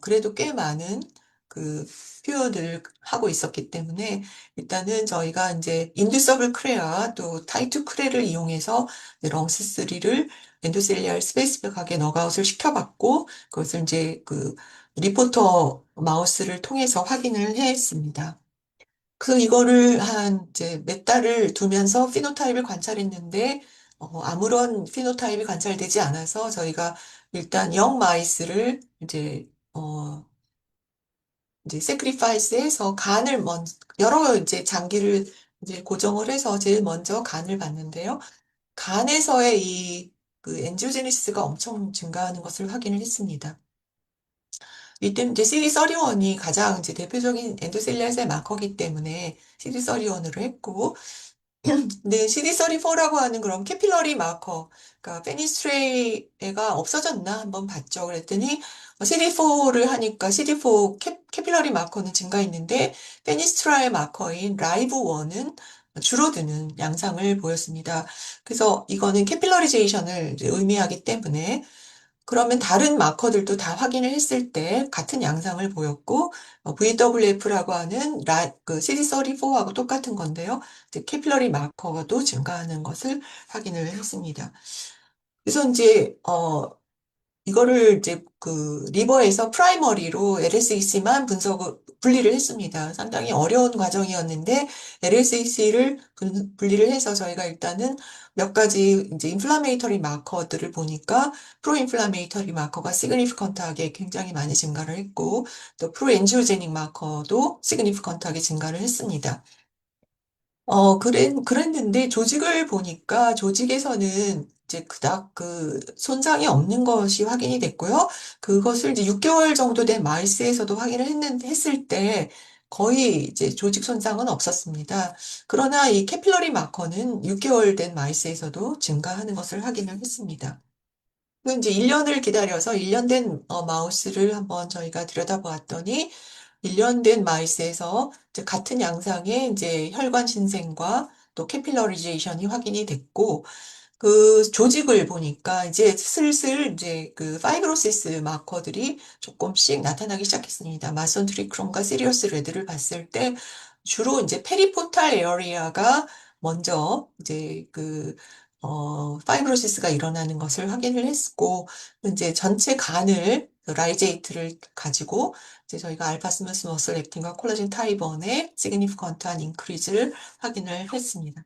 그래도 꽤 많은 그 표현을 하고 있었기 때문에 일단은 저희가 이제 인두서블 크레아 또 타이투 크레를 이용해서 렁스3를 엔도셀리알 스페시픽하게 너가웃을 시켜봤고 그것을 이제 그 리포터 마우스를 통해서 확인을 했습니다. 그 이거를 한 이제 몇 달을 두면서 피노타입을 관찰했는데 아무런 피노타입이 관찰되지 않아서 저희가 일단 영 마이스를 이제 세크리파이스해서 간을 여러 이제 장기를 이제 고정을 해서 제일 먼저 간을 봤는데요. 간에서의 이 그 엔지오제네시스가 엄청 증가하는 것을 확인을 했습니다. 이때 이제 CD31이 가장 이제 대표적인 엔도셀리알 셀 마커이기 때문에 CD31으로 했고, 근데 CD34라고 하는 그런 캐필러리 마커, 그러니까 페니스트레이가 없어졌나 한번 봤죠. 그랬더니 CD4를 하니까 CD4 캐필러리 마커는 증가했는데 페니스트라의 마커인 라이브1은 줄어드는 양상을 보였습니다. 그래서 이거는 캐필러리제이션을 의미하기 때문에 그러면 다른 마커들도 다 확인을 했을 때 같은 양상을 보였고, VWF라고 하는 그 CD34하고 똑같은 건데요. 이제 캐필러리 마커도 증가하는 것을 확인을 했습니다. 그래서 이제, 이거를 이제 그 리버에서 프라이머리로 LSAC만 분리를 했습니다. 상당히 어려운 과정이었는데 LSAC를 분리를 해서 저희가 일단은 몇 가지 이제 인플라메이터리 마커들을 보니까 프로인플라메이터리 마커가 시그니피컨트하게 굉장히 많이 증가를 했고 또 프로엔지오제닉 마커도 시그니피컨트하게 증가를 했습니다. 그랬는데 조직을 보니까 조직에서는 이제 그닥 그 손상이 없는 것이 확인이 됐고요. 그것을 이제 6개월 정도 된 마이스에서도 확인을 했을 때 거의 이제 조직 손상은 없었습니다. 그러나 이 캐필러리 마커는 6개월 된 마이스에서도 증가하는 것을 확인을 했습니다. 그 이제 1년을 기다려서 1년 된 마우스를 한번 저희가 들여다보았더니 1년 된 마이스에서 이제 같은 양상의 이제 혈관 신생과 또 캐필러리제이션이 확인이 됐고 그 조직을 보니까 이제 슬슬 이제 그 파이브로시스 마커들이 조금씩 나타나기 시작했습니다. 마선 트리크론과 시리어스 레드를 봤을 때 주로 이제 페리포탈 에어리아가 먼저 이제 그 파이브로시스가 일어나는 것을 확인을 했고, 이제 전체 간을, 그 라이제이트를 가지고, 이제 저희가 알파스무스 머슬 액틴과 콜라겐 타입 1의 시그니피컨트한 인크리즈를 확인을 했습니다.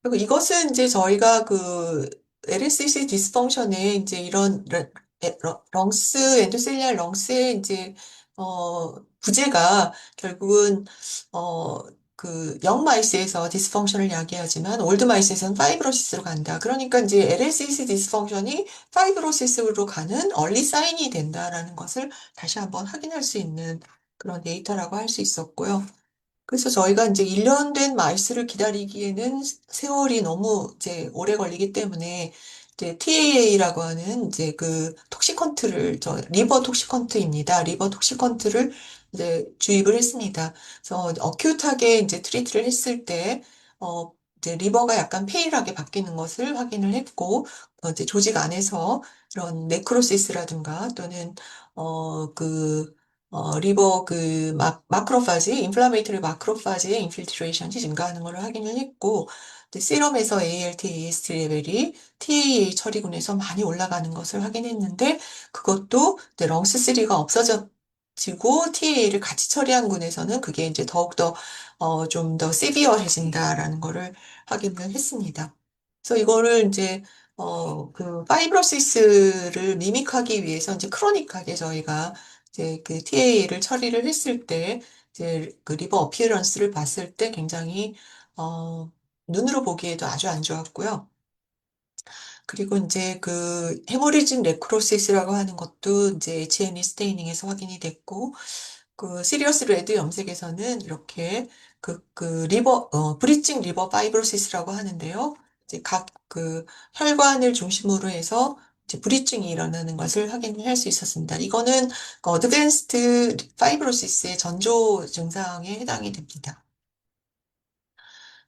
그리고 이것은 이제 저희가 그 LSC 디스펑션에 이제 이런 렁스, 엔도셀리알 렁스의 이제, 부재가 결국은, 어, 그, 영 마이스에서 디스펑션을 야기하지만 올드 마이스에서는 파이브로시스로 간다. 그러니까 이제 LSC 디스펑션이 파이브로시스로 가는 얼리 사인이 된다라는 것을 다시 한번 확인할 수 있는 그런 데이터라고 할 수 있었고요. 그래서 저희가 이제 1년 된 마이스를 기다리기에는 세월이 너무 이제 오래 걸리기 때문에 이제 TAA라고 하는 이제 그 톡시컨트를 리버 톡시컨트입니다. 리버 톡시컨트를 이제 주입을 했습니다. 그래서 어큐트하게 이제 트리트를 했을 때 이제 리버가 약간 페일하게 바뀌는 것을 확인을 했고 이제 조직 안에서 이런 네크로시스라든가 또는 그 리버 그 마크로파지, 인플라메이터리 마크로파지의 인필트레이션이 증가하는 것을 확인을 했고, 이제 세럼에서 ALT, AST 레벨이 TAA 처리군에서 많이 올라가는 것을 확인했는데, 그것도 이제 렁스3가 없어지고 TAA를 같이 처리한 군에서는 그게 이제 더욱더 좀 더 시비어해진다라는 거를 확인을 했습니다. 그래서 이거를 이제 그 파이브로시스를 미믹하기 위해서 이제 크로닉하게 저희가 이제 그 TA를 처리를 했을 때, 이제 그 리버 어피어런스를 봤을 때 굉장히, 눈으로 보기에도 아주 안 좋았고요. 그리고 이제 그 헤모리진 네크로시스라고 하는 것도 이제 H&E 스테이닝에서 확인이 됐고, 그 시리어스 레드 염색에서는 이렇게 브리징 리버 파이브로시스라고 하는데요. 이제 각 그 혈관을 중심으로 해서 이제 브리징이 일어나는 것을 확인을 할 수 있었습니다. 이거는 어드밴스드 파이브로시스의 전조 증상에 해당이 됩니다.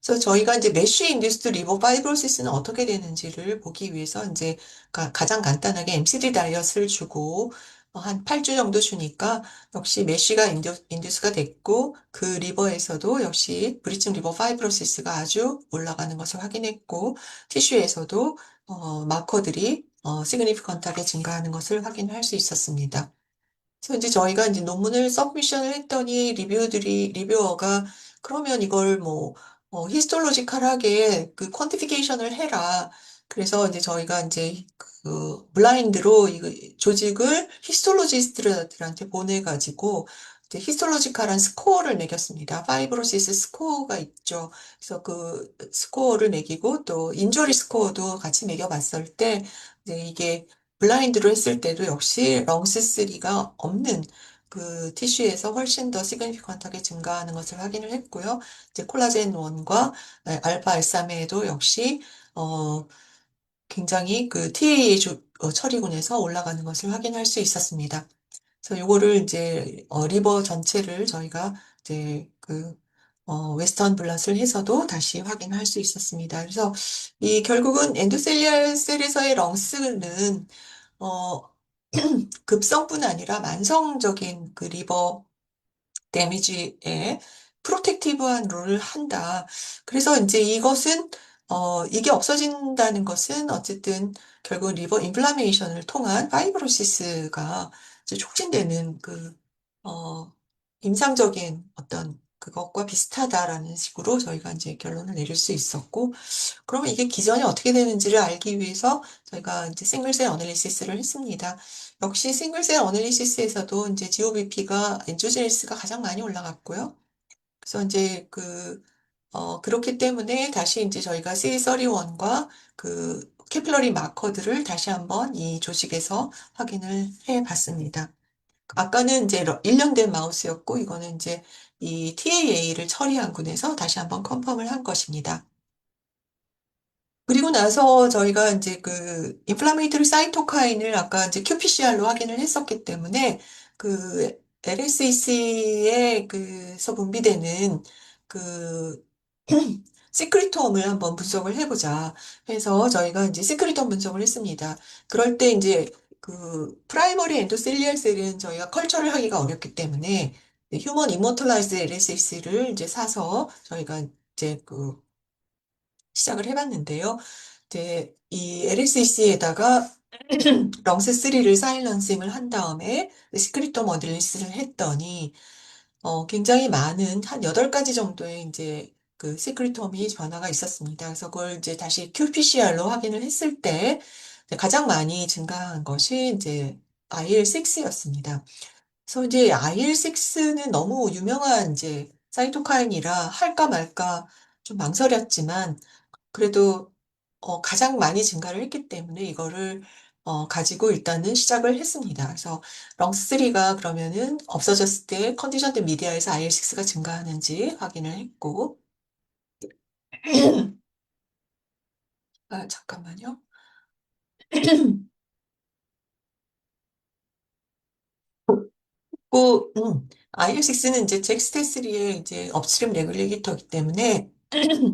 그래서 저희가 이제 메쉬 인듀스드 리버 파이브로시스는 어떻게 되는지를 보기 위해서 이제 가장 간단하게 MCD 다이엇을 주고 한 8주 정도 주니까 역시 메쉬가 인듀스가 됐고 그 리버에서도 역시 브리층 리버 파이브로시스가 아주 올라가는 것을 확인했고 티슈에서도 마커들이 시그니피컨트하게 증가하는 것을 확인할 수 있었습니다. 그래서 이제 저희가 이제 논문을 서브미션을 했더니 리뷰어가 그러면 이걸 뭐, 히스톨로지컬하게 그 퀀티피케이션을 해라. 그래서 이제 저희가 이제 그 블라인드로 이 조직을 히스톨로지스트들한테 보내가지고 이제 히스톨로지컬한 스코어를 매겼습니다. 파이브로시스 스코어가 있죠. 그래서 그 스코어를 매기고 또 인조리 스코어도 같이 매겨봤을 때 이제 이게 블라인드로 했을 때도 역시 렁스3가 없는 그 티슈에서 훨씬 더 시그니피컨트하게 증가하는 것을 확인을 했고요. 이제 콜라겐 1과 알파 알사메도 역시 어, 굉장히 그 TAA 처리군에서 올라가는 것을 확인할 수 있었습니다. 그래서 요거를 이제 리버 전체를 저희가 이제 그 웨스턴 블럿을 해서도 다시 확인할 수 있었습니다. 그래서 이 결국은 엔도셀리알 셀에서의 렁스는 어, 급성뿐 아니라 만성적인 그 리버 데미지에 프로텍티브한 롤을 한다. 그래서 이제 이게 없어진다는 것은 어쨌든 결국 리버 인플라메이션을 통한 파이브로시스가 이제 촉진되는 어, 임상적인 어떤 그것과 비슷하다라는 식으로 저희가 이제 결론을 내릴 수 있었고, 그러면 이게 기전이 어떻게 되는지를 알기 위해서 저희가 이제 싱글셀 어널리시스를 했습니다. 역시 싱글셀 어널리시스에서도 이제 GOBP가 엔조제니스가 가장 많이 올라갔고요. 그래서 이제 그렇기 때문에 다시 이제 저희가 C31과 그 캐필러리 마커들을 다시 한번 이 조직에서 확인을 해 봤습니다. 아까는 이제 1년 된 마우스였고, 이거는 이제 이 TAA를 처리한 군에서 다시 한번 컨펌을 한 것입니다. 그리고 나서 저희가 이제 그 인플라메이터리 사이토카인을 아까 이제 qPCR로 확인을 했었기 때문에 그 LSAC에 그서 분비되는 그 시크리톰을 한번 분석을 해보자 해서 저희가 이제 시크리톰 분석을 했습니다. 그럴 때 이제 그 프라이머리 엔도셀리얼 셀은 저희가 컬처를 하기가 어렵기 때문에 휴먼 이모털라이즈 LSAC를 이제 사서 저희가 이제 시작을 해봤는데요. 이제 이 LSC에다가 렁스3를 사일런싱을 한 다음에 시크릿돔 어드리스를 했더니 굉장히 많은 한 8가지 정도의 이제 그 시크릿홈이 변화가 있었습니다. 그래서 그걸 이제 다시 qPCR로 확인을 했을 때 가장 많이 증가한 것이 이제 IL6였습니다. 그래서 이제 IL6는 너무 유명한 이제 사이토카인이라 할까 말까 좀 망설였지만 그래도 가장 많이 증가를 했기 때문에 이거를 가지고 일단은 시작을 했습니다. 그래서 렁스3가 그러면은 없어졌을 때 컨디션드 미디어에서 IL6가 증가하는지 확인을 했고, 아, 잠깐만요. IL6는 이제 잭스테스리의 이제 업스트림 레귤레이터이기 때문에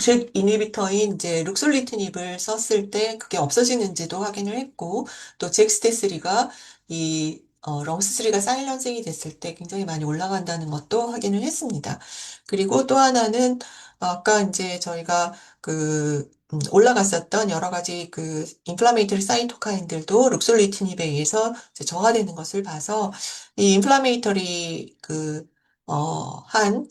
즉 이니비터인 이제 룩솔리트닙을 썼을 때 그게 없어지는지도 확인을 했고 또 잭스테스리가 이 럼스3가 사일런싱이 됐을 때 굉장히 많이 올라간다는 것도 확인을 했습니다. 그리고 또 하나는 아까 이제 저희가 그 올라갔었던 여러 가지 그 인플라메이터리 사이토카인들도 룩솔리트닙에 의해서 이제 저하되는 것을 봐서 이 인플라메이터리 한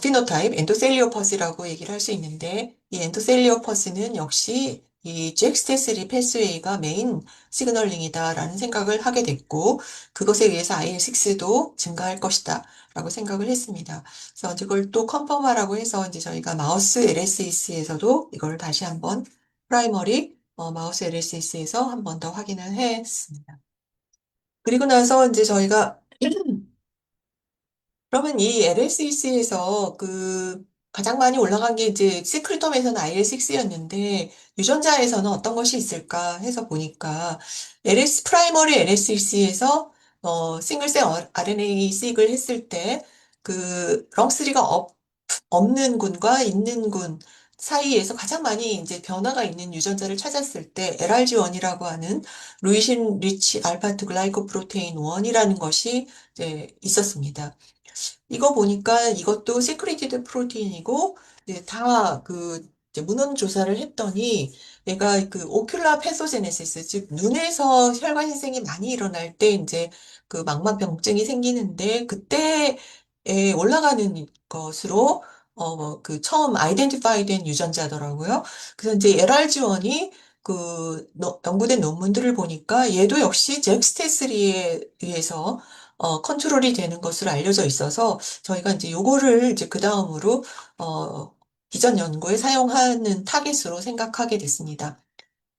피노타입, 엔도셀리오퍼스라고 얘기를 할 수 있는데, 이 엔도셀리오퍼스는 역시 이 잭스테스리 패스웨이가 메인 시그널링이다라는 생각을 하게 됐고, 그것에 의해서 IL6도 증가할 것이다. 라고 생각을 했습니다. 그래서 이제 그걸 또 컨펌하라고 해서 이제 저희가 마우스 LSEC에서도 이걸 다시 한번 프라이머리 마우스 LSEC에서 한 번 더 확인을 했습니다. 그리고 나서 이제 저희가 그러면 이 LSEC에서 그 가장 많이 올라간 게 이제 시크릿홈에서는 IL6였는데 유전자에서는 어떤 것이 있을까 해서 보니까 프라이머리 LSEC에서 싱글셀 RNA 식을 했을 때 그 렁3가 없는 군과 있는 군 사이에서 가장 많이 이제 변화가 있는 유전자를 찾았을 때 LRG1이라고 하는 루이신 리치 알파트 글라이코프로테인 1이라는 것이 이제 있었습니다. 이거 보니까 이것도 시크리티드 프로테인이고 이제 다그 문헌 조사를 했더니 얘가 그 오큘라 패소제네시스 즉 눈에서 혈관 희생이 많이 일어날 때 이제 그 망막병증이 생기는데 그때에 올라가는 것으로 그 처음 아이덴티파이 된 유전자더라고요. 그래서 이제 LRG1이 그 연구된 논문들을 보니까 얘도 역시 잭스테스리에 의해서 컨트롤이 되는 것으로 알려져 있어서 저희가 이제 요거를 이제 그 다음으로, 이전 연구에 사용하는 타겟으로 생각하게 됐습니다.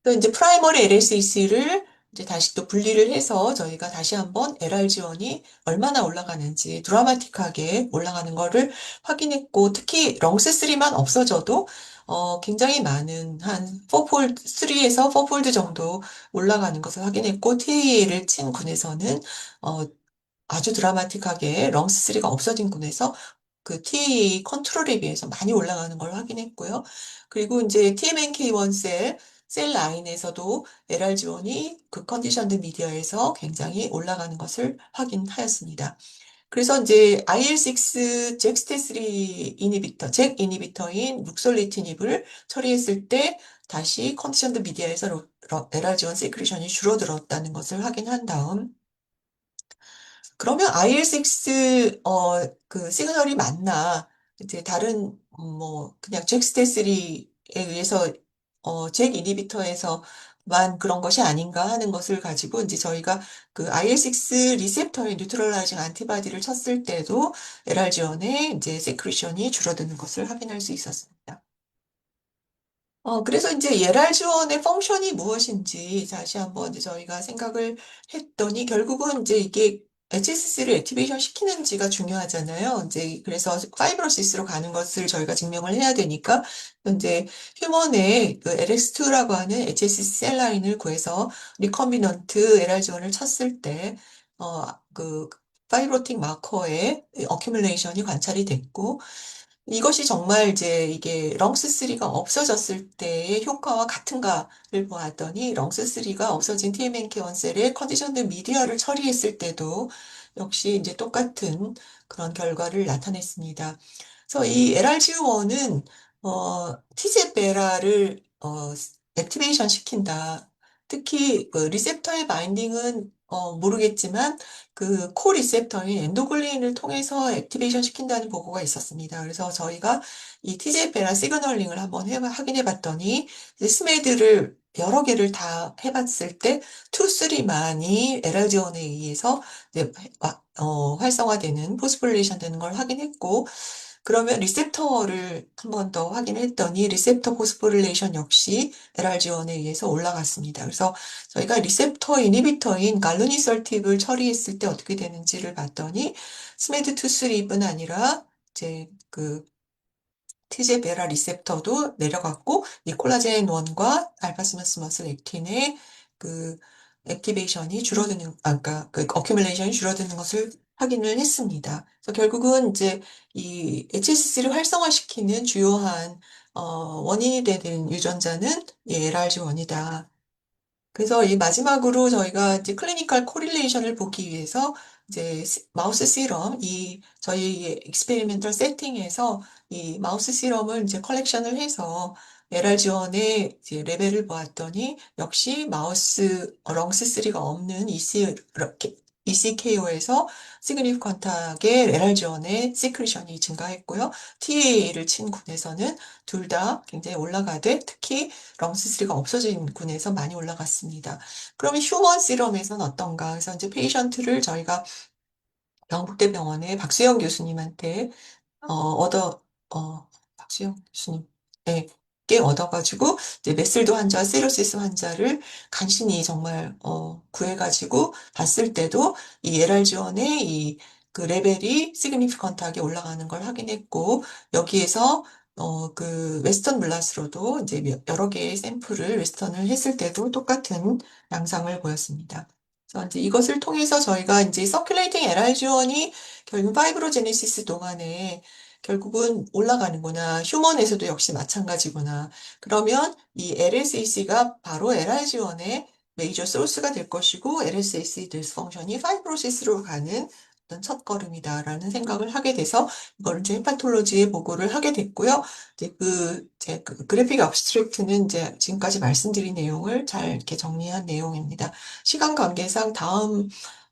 또 이제 프라이머리 LSEC를 이제 다시 또 분리를 해서 저희가 다시 한번 LRG1이 얼마나 올라가는지 드라마틱하게 올라가는 거를 확인했고 특히 렁스3만 없어져도 굉장히 많은 한 4폴드, 3에서 4폴드 정도 올라가는 것을 확인했고 TA를 친 군에서는 어, 아주 드라마틱하게 렁스3가 없어진 군에서 그 TA 컨트롤에 비해서 많이 올라가는 걸 확인했고요. 그리고 이제 TMNK1 셀 라인에서도 LRG1이 그 컨디션드 미디어에서 굉장히 올라가는 것을 확인하였습니다. 그래서 이제 IL6 잭스테3 이니비터, 잭 이니비터인 룩솔리티닙을 처리했을 때 다시 컨디션드 미디어에서 LRG1 세크리션이 줄어들었다는 것을 확인한 다음 그러면 IL6, 그 시그널이 맞나? 이제 다른, 그냥 잭스테3에 의해서, 잭 이니비터에서만 그런 것이 아닌가 하는 것을 가지고 이제 저희가 그 IL6 리셉터의 뉴트럴라이징 안티바디를 쳤을 때도 LRG1의 이제 세크리션이 줄어드는 것을 확인할 수 있었습니다. 그래서 이제 예랄지원의 펑션이 무엇인지 다시 한번 이제 저희가 생각을 했더니 결국은 이제 이게 HSC를 액티베이션 시키는지가 중요하잖아요. 이제 그래서 파이브로시스로 가는 것을 저희가 증명을 해야 되니까 이제 휴먼의 그 LX2라고 하는 HSC 셀 라인을 구해서 리컴비넌트 LRG1을 쳤을 때 그 파이브로틱 마커의 어큐뮬레이션이 관찰이 됐고 이것이 정말 이제 이게 렁스3가 없어졌을 때의 효과와 같은가를 보았더니 렁스3가 없어진 TMNK1 셀의 컨디션드 미디어를 처리했을 때도 역시 이제 똑같은 그런 결과를 나타냈습니다. 그래서 이 LRG1은 TGF-베라를 액티베이션 시킨다. 특히 그 리셉터의 바인딩은 모르겠지만 그 코 리셉터인 엔도글린을 통해서 액티베이션 시킨다는 보고가 있었습니다. 그래서 저희가 이 TGF-베라 시그널링을 한번 확인해 봤더니 스메드를 여러 개를 다 해봤을 때 2, 3만이 LRG1에 의해서 이제 활성화되는 포스포릴레이션 되는 걸 확인했고 그러면 리셉터를 한 번 더 확인했더니 리셉터 포스포릴레이션 역시 LRG1에 의해서 올라갔습니다. 그래서 저희가 리셉터 이니비터인 갈루니설틱을 처리했을 때 어떻게 되는지를 봤더니 스메드2,3뿐 아니라 이제 그 TGF-베라 리셉터도 내려갔고 이 콜라겐 1과 알파시너스 머슬 액틴의 그 액티베이션이 줄어드는 아까 그 어큐뮬레이션이 줄어드는 것을 확인을 했습니다. 그래서 결국은 이제 이 HSC를 활성화시키는 주요한 원인이 되는 유전자는 이 LRG1이다. 그래서 이 마지막으로 저희가 이제 클리니컬 코릴레이션을 보기 위해서 이제 마우스 시럼, 이 저희 익스페리멘털 세팅에서 이 마우스 시럼을 이제 컬렉션을 해서 LRG1의 이제 레벨을 보았더니 역시 마우스 렁스 3가 없는 ECKO에서 시그니피컨트하게 LRG1의 시크리션이 증가했고요. TA를 친 군에서는 둘 다 굉장히 올라가되 특히 럼스3가 없어진 군에서 많이 올라갔습니다. 그러면 휴먼 시럼에서는 어떤가? 그래서 이제 페이션트를 저희가 경북대병원의 박수영 교수님한테 얻어, 박수영 교수님, 네, 께 얻어가지고, 이제 메슬도 환자, 세로시스 환자를 간신히 정말, 구해가지고 봤을 때도 이 LRG1의 이 그 레벨이 시그니피컨트하게 올라가는 걸 확인했고, 여기에서, 그 웨스턴 블라스로도 이제 여러 개의 샘플을 웨스턴을 했을 때도 똑같은 양상을 보였습니다. 그래서 이제 이것을 통해서 저희가 이제 서큘레이팅 LRG1이 결국 파이브로제네시스 동안에 결국은 올라가는구나. 휴먼에서도 역시 마찬가지구나. 그러면 이 LSAC가 바로 LRG1의 메이저 소스가 될 것이고 LSAC 디스펑션이 파이브로시스로 가는 어떤 첫걸음이다라는 생각을 하게 돼서 이걸 이제 헤파톨로지에 보고를 하게 됐고요. 이제 그 그래픽 abstract는 이제 지금까지 말씀드린 내용을 잘 이렇게 정리한 내용입니다. 시간 관계상 다음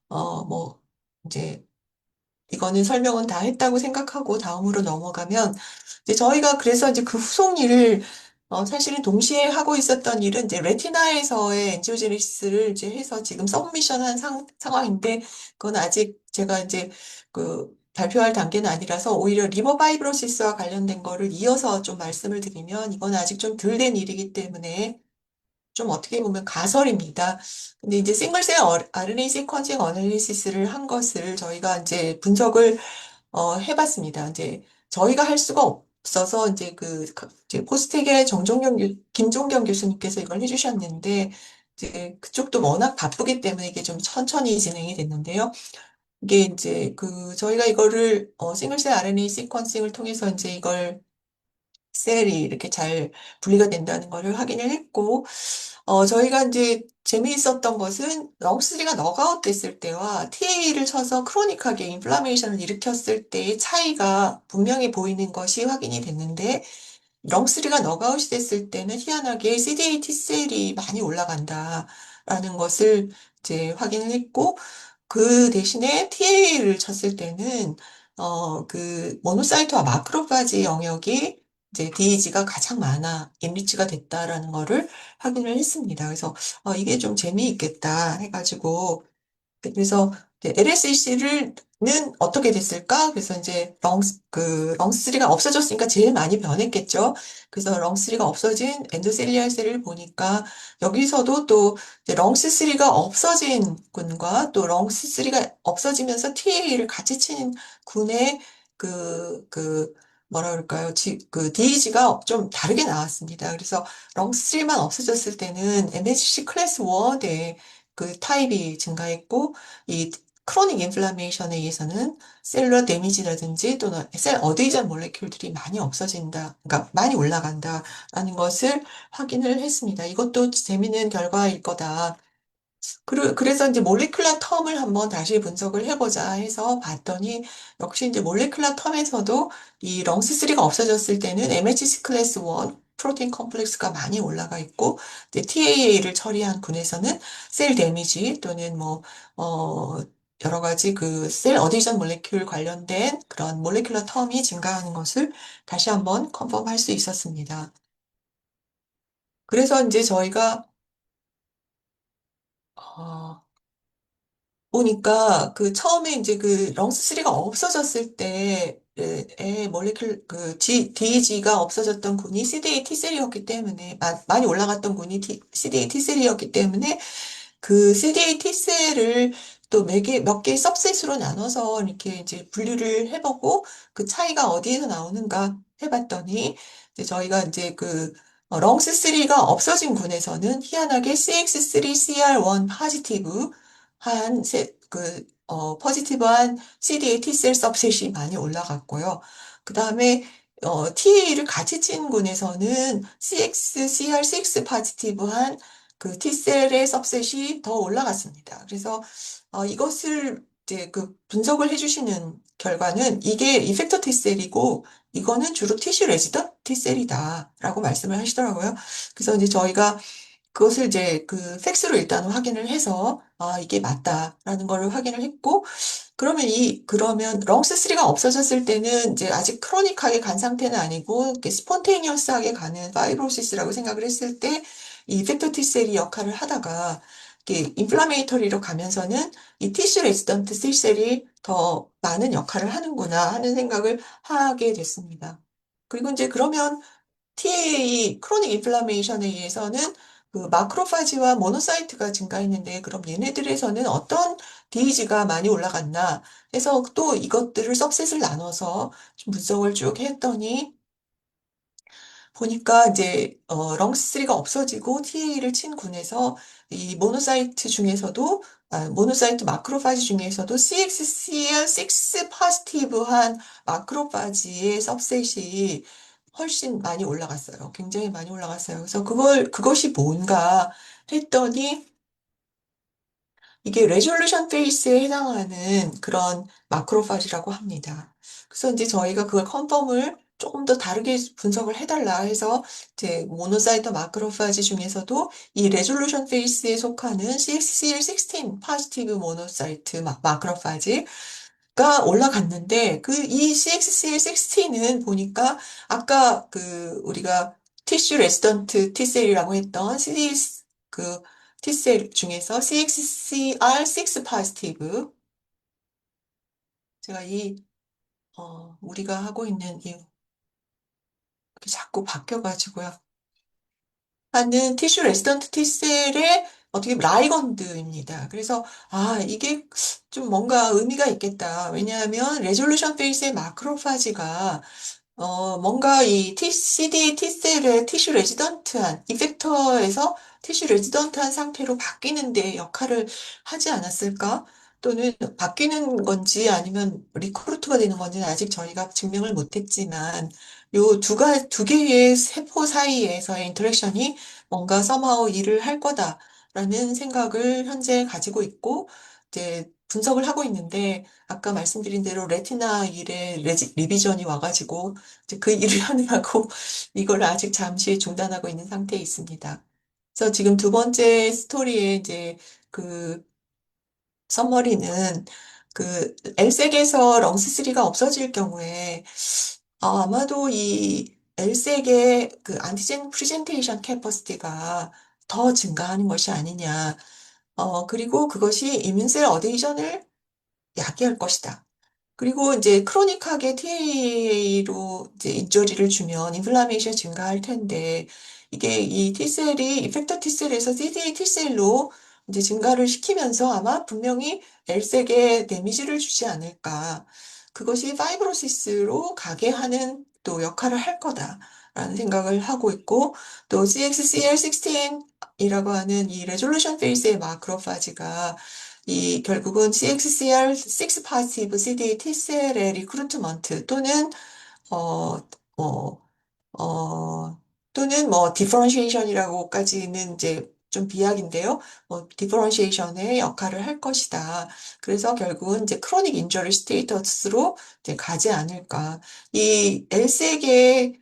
뭐 이제 이거는 설명은 다 했다고 생각하고 다음으로 넘어가면 이제 저희가 그래서 이제 그 후속 일을 사실은 동시에 하고 있었던 일은 이제 레티나에서의 엔지오제네시스를 이제 해서 지금 서브미션한 상황인데 그건 아직 제가 이제 그 발표할 단계는 아니라서 오히려 리버 파이브로시스와 관련된 거를 이어서 좀 말씀을 드리면 이건 아직 좀 덜 된 일이기 때문에 좀 어떻게 보면 가설입니다. 근데 이제 싱글셀 RNA 시퀀싱 어널리시스를 한 것을 저희가 이제 분석을 해봤습니다. 이제 저희가 할 수가 없어서 이제 이제 포스텍의 김종경 교수님께서 이걸 해주셨는데 이제 그쪽도 워낙 바쁘기 때문에 이게 좀 천천히 진행이 됐는데요. 이게 이제 저희가 이거를 싱글셀 RNA 시퀀싱을 통해서 이제 이걸 셀이 이렇게 잘 분리가 된다는 거를 확인을 했고 저희가 이제 재미있었던 것은 렁3가 너가웃 됐을 때와 TA를 쳐서 크로닉하게 인플라메이션을 일으켰을 때의 차이가 분명히 보이는 것이 확인이 됐는데, 렁3가 너가웃이 됐을 때는 희한하게 CD8 T셀이 많이 올라간다라는 것을 이제 확인을 했고, 그 대신에 TA를 쳤을 때는, 모노사이트와 마크로파지 영역이 이제 DEG가 가장 많아, 인리치가 됐다라는 거를 확인을 했습니다. 그래서, 이게 좀 재미있겠다 해가지고, 그래서 LSEC는 어떻게 됐을까? 그래서 이제 렁3가 없어졌으니까 제일 많이 변했겠죠. 그래서 렁3가 없어진 엔도셀리알 셀을 보니까 여기서도 또 이제 렁스3가 없어진 군과 또 렁스3가 없어지면서 TA를 같이 친 군의 뭐라 그럴까요? DEG가 좀 다르게 나왔습니다. 그래서 렁스3만 없어졌을 때는 MSC 클래스 1의 그 타입이 증가했고, 이 크로닉 인플라메이션에 의해서는 셀러 데미지라든지 또는 셀 어드이전 몰레큘들이 많이 없어진다, 그러니까 많이 올라간다라는 것을 확인을 했습니다. 이것도 재미있는 결과일 거다. 그래서 이제 몰레큘러 텀을 한번 다시 분석을 해보자 해서 봤더니 역시 이제 몰레큘러 텀에서도 이 렁스3가 없어졌을 때는 MHC 클래스 1 프로틴 컴플렉스가 많이 올라가 있고 이제 TAA를 처리한 군에서는 셀 데미지 또는 여러 가지 그 셀 어디션 몰레큘 관련된 그런 몰레큘러 텀이 증가하는 것을 다시 한번 컨펌할 수 있었습니다. 그래서 이제 저희가 어, 보니까 그 처음에 이제 그 렁스3가 없어졌을 때의 몰레큘 DEG가 없어졌던 군이 CD8 T셀이었기 때문에 많이 올라갔던 군이 CD8 T셀이었기 때문에 그 CD8 T셀을 또 몇 개 सब셋으로 나눠서 이렇게 이제 분류를 해보고 그 차이가 어디에서 나오는가 해봤더니 이제 저희가 이제 렁스3가 없어진 군에서는 희한하게 CX3CR1 포지티브 포지티브한 CD8 T셀 सब셋이 많이 올라갔고요. 그 다음에 TA를 같이 친 군에서는 CXCR6 포지티브한 그 T셀의 सब셋이 더 올라갔습니다. 그래서 이것을 이제 그 분석을 해주시는 결과는 이게 이펙터 T셀이고 이거는 주로 티슈 레지던트 T셀이다라고 말씀을 하시더라고요. 그래서 이제 저희가 그것을 이제 그 팩스로 일단 확인을 해서 아 이게 맞다라는 걸 확인을 했고 그러면 렁스3가 없어졌을 때는 이제 아직 크로닉하게 간 상태는 아니고 이렇게 스폰테이니어스하게 가는 파이브로시스라고 생각을 했을 때 이 이펙터 T셀이 역할을 하다가 이렇게 인플라메이터리로 가면서는 이 티슈 레지던트 T셀이 더 많은 역할을 하는구나 하는 생각을 하게 됐습니다. 그리고 이제 그러면 TAA 크로닉 인플라메이션에 의해서는 그 마크로파지와 모노사이트가 증가했는데 그럼 얘네들에서는 어떤 DEG가 많이 올라갔나 해서 또 이것들을 सब셋을 나눠서 좀 분석을 쭉 했더니 보니까 이제 렁스3가 없어지고 TA를 친 군에서 이 모노사이트 중에서도 모노사이트 마크로파지 중에서도 CXCL6 포지티브한 마크로파지의 सब셋이 훨씬 많이 올라갔어요. 굉장히 많이 올라갔어요. 그래서 그것이 뭔가 했더니 이게 레졸루션 페이스에 해당하는 그런 마크로파지라고 합니다. 그래서 이제 저희가 그걸 컨펌을 조금 더 다르게 분석을 해달라 해서 이제 모노사이트 마크로파지 중에서도 이 레졸루션 페이스에 속하는 CXCL16 포지티브 모노사이트 마크로파지 가 올라갔는데 그 이 CXCL16는 보니까 아까 그 우리가 티슈 레지던트 T셀이라고 했던 CD 그 T셀 중에서 CXCR6 포지티브 제가 우리가 하고 있는 이렇게 자꾸 바뀌어가지고요. 하는 티슈 레지던트 T셀의 어떻게 라이건드입니다. 그래서 이게 좀 뭔가 의미가 있겠다. 왜냐하면 레졸루션 페이스의 마크로파지가 뭔가 CD T셀의 티슈 레지던트한, 이펙터에서 티슈 레지던트한 상태로 바뀌는 데 역할을 하지 않았을까? 또는 바뀌는 건지 아니면 리크루트가 되는 건지는 아직 저희가 증명을 못했지만, 두 개의 세포 사이에서의 인터랙션이 뭔가 somehow 일을 할 거다라는 생각을 현재 가지고 있고, 이제 분석을 하고 있는데, 아까 말씀드린 대로 레티나 일에 리비전이 와가지고, 이제 그 일을 하느라고 이걸 아직 잠시 중단하고 있는 상태에 있습니다. 그래서 지금 두 번째 스토리에 이제 그 서머리는 그 L색에서 렁스3가 없어질 경우에 아마도 이 L색의 그 안티젠 프리젠테이션 캐퍼시티가 더 증가하는 것이 아니냐. 그리고 그것이 이민셀 어데이션을 야기할 것이다. 그리고 이제 크로닉하게 TA로 이제 인조리를 주면 인플라메이션 증가할 텐데 이게 이 T셀이 이펙터 T셀에서 CD8 T셀로 이제 증가를 시키면서 아마 분명히 L색에 데미지를 주지 않을까. 그것이 파이브로시스로 가게 하는 또 역할을 할 거다라는 생각을 하고 있고 또 CXCL16이라고 하는 이 레졸루션 페이스의 마크로파지가 이 결국은 CXCR6 파시브 CD T셀의 리크루트먼트 어, 뭐, 어, 또는 뭐 디퍼런시에이션이라고까지는 이제 좀 비약인데요. 디퍼런시에이션의 역할을 할 것이다. 그래서 결국은 이제 크로닉 인저리 스테이터스로 이제 가지 않을까. 이 L세계의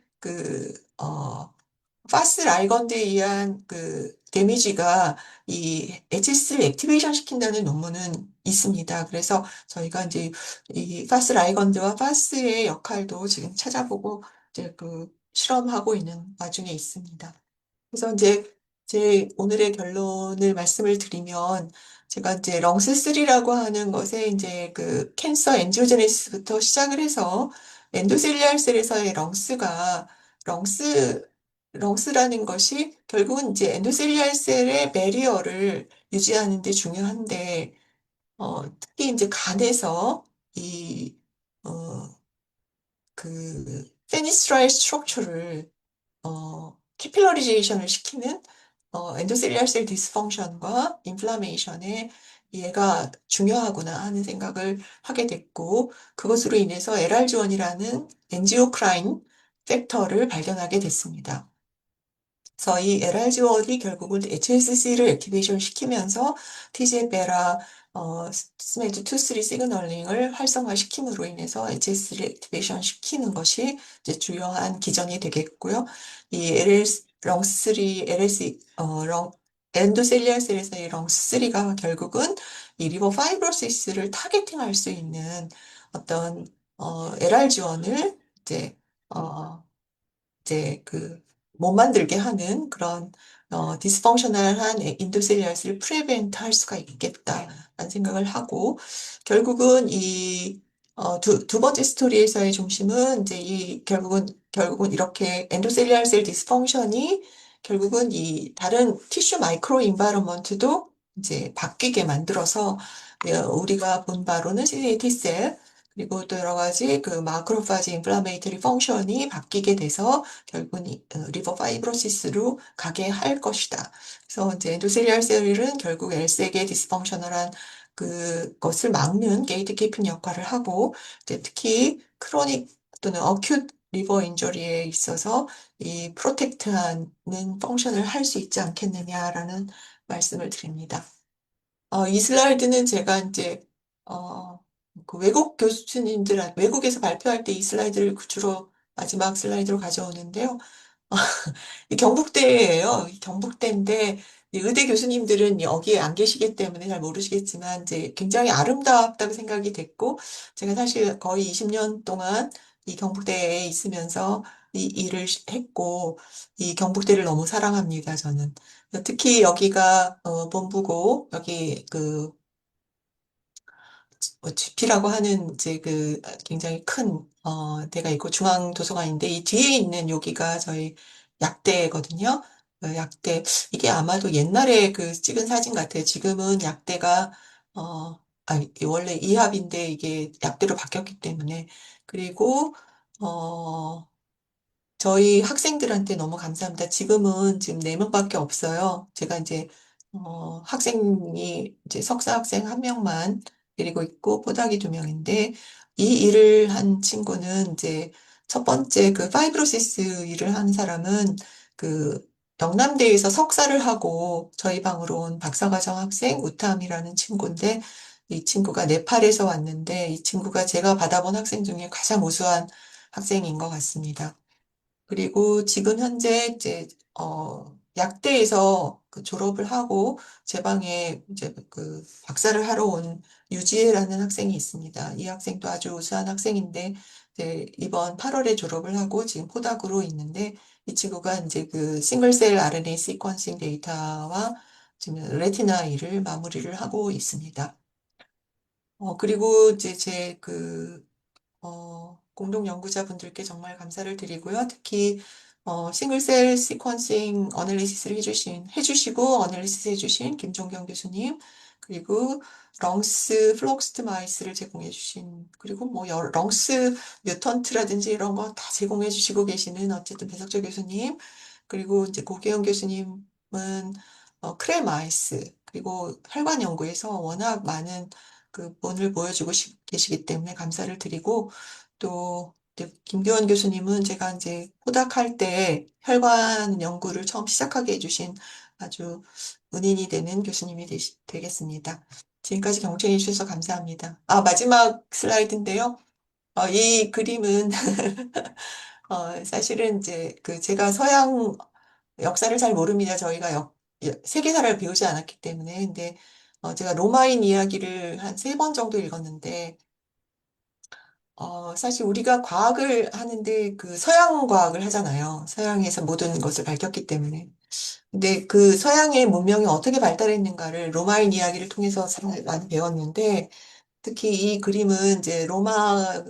파스 라이건드에 의한 그 데미지가 이 HS를 액티베이션 시킨다는 논문은 있습니다. 그래서 저희가 이제 이 파스 라이건드와 파스의 역할도 지금 찾아보고 이제 그 실험하고 있는 와중에 있습니다. 그래서 이제 제 오늘의 결론을 말씀을 드리면 제가 이제 렁스3라고 하는 것에 이제 그 캔서 엔지오제네시스부터 시작을 해서 엔도셀리알 셀에서의 렁스 렁스라는 것이 결국은 이제 엔도셀리알 셀의 배리어를 유지하는 데 중요한데 특히 이제 간에서 이 어, 페니스트라일 스트럭처를 캐필러리제이션을 시키는 엔도셀리알 셀 디스펑션과 인플라메이션에 얘가 중요하구나 하는 생각을 하게 됐고 그것으로 인해서 LRG1이라는 엔지오크라인 팩터를 발견하게 됐습니다. 그래서 이 LRG1이 결국은 HSC를 액티베이션 시키면서 TGF-beta, SMAD2/3 시그널링을 활성화시킴으로 인해서 HSC를 액티베이션 시키는 것이 이제 주요한 기전이 되겠고요. 이 렁3, LS, 엔도셀리알 셀에서의 렁3가 결국은 이 리버 파이브로시스를 타겟팅할 수 있는 어떤 LRG1을 어, 이제 못 만들게 하는 그런 디스펑셔널한 인도셀리아스를 프리벤트 할 수가 있겠다라는 생각을 하고 결국은 두 번째 스토리에서의 중심은 이제 결국은 이렇게 엔도셀리알 셀 디스펑션이 결국은 이 다른 티슈 마이크로 인바이러먼트도 이제 바뀌게 만들어서 우리가 본 바로는 CD T셀 그리고 또 여러 가지 그 마크로파지 인플라메이터리 펑션이 바뀌게 돼서 결국은 리버 파이브로시스로 가게 할 것이다. 그래서 이제 엔도셀리알 셀은 결국 L세계 디스펑셔널한 그것을 막는 게이트 키핑 역할을 하고 이제 특히 크로닉 또는 어큐트 리버 인저리에 있어서 이 프로텍트하는 펑션을 할 수 있지 않겠느냐라는 말씀을 드립니다. 이 슬라이드는 제가 이제, 외국 외국에서 발표할 때 이 슬라이드를 주로 마지막 슬라이드로 가져오는데요. 이 경북대예요. 이 경북대인데 이 의대 교수님들은 여기에 안 계시기 때문에 잘 모르시겠지만 이제 굉장히 아름답다고 생각이 됐고 제가 사실 거의 20년 동안 이 경북대에 있으면서 이 일을 했고 이 경북대를 너무 사랑합니다, 저는. 특히 여기가 본부고 여기 GP라고 하는 이제 굉장히 큰 데가 있고 중앙도서관인데 이 뒤에 있는 여기가 저희 약대거든요. 약대 이게 아마도 옛날에 찍은 사진 같아요. 지금은 약대가 원래 이합인데 이게 약대로 바뀌었기 때문에 그리고 어 저희 학생들한테 너무 감사합니다. 지금은 지금 4명밖에 없어요. 제가 이제, 학생이 이제 석사 학생 한 명만 데리고 있고, 포닥이 2명인데, 이 일을 한 친구는 이제 첫 번째 파이브로시스 일을 한 사람은 그 영남대에서 석사를 하고 저희 방으로 온 박사과정 학생 우탐이라는 친구인데, 이 친구가 네팔에서 왔는데, 이 친구가 제가 받아본 학생 중에 가장 우수한 학생인 것 같습니다. 그리고 지금 현재 이제 약대에서 졸업을 하고 제 방에 이제 박사를 하러 온 유지혜라는 학생이 있습니다. 이 학생도 아주 우수한 학생인데 이제 이번 8월에 졸업을 하고 지금 포닥으로 있는데 이 친구가 이제 싱글셀 RNA 시퀀싱 데이터와 지금 레티나 일을 마무리를 하고 있습니다. 그리고 이제 공동 연구자분들께 정말 감사를 드리고요. 특히 싱글셀 시퀀싱 해주시고 어널리시스 해주신 김종경 교수님 그리고 렁스 플록스트 마이스를 제공해 주신 그리고 렁스 뮤턴트라든지 이런 거 다 제공해 주시고 계시는 어쨌든 배석재 교수님 그리고 이제 고계영 교수님은 크레 마이스 그리고 혈관 연구에서 워낙 많은 본을 보여주고 계시기 때문에 감사를 드리고 또 이제 김교원 교수님은 제가 이제 포닥할 때 혈관 연구를 처음 시작하게 해주신 아주 은인이 되는 교수님이 되겠습니다. 지금까지 경청해 주셔서 감사합니다. 아, 마지막 슬라이드인데요. 이 그림은 사실은 이제 그 제가 서양 역사를 잘 모릅니다. 저희가 세계사를 배우지 않았기 때문에. 근데 제가 로마인 이야기를 한 세 번 정도 읽었는데 사실 우리가 과학을 하는데 그 서양 과학을 하잖아요. 서양에서 모든 것을 밝혔기 때문에. 근데 그 서양의 문명이 어떻게 발달했는가를 로마인 이야기를 통해서 많이 배웠는데 특히 이 그림은 이제 로마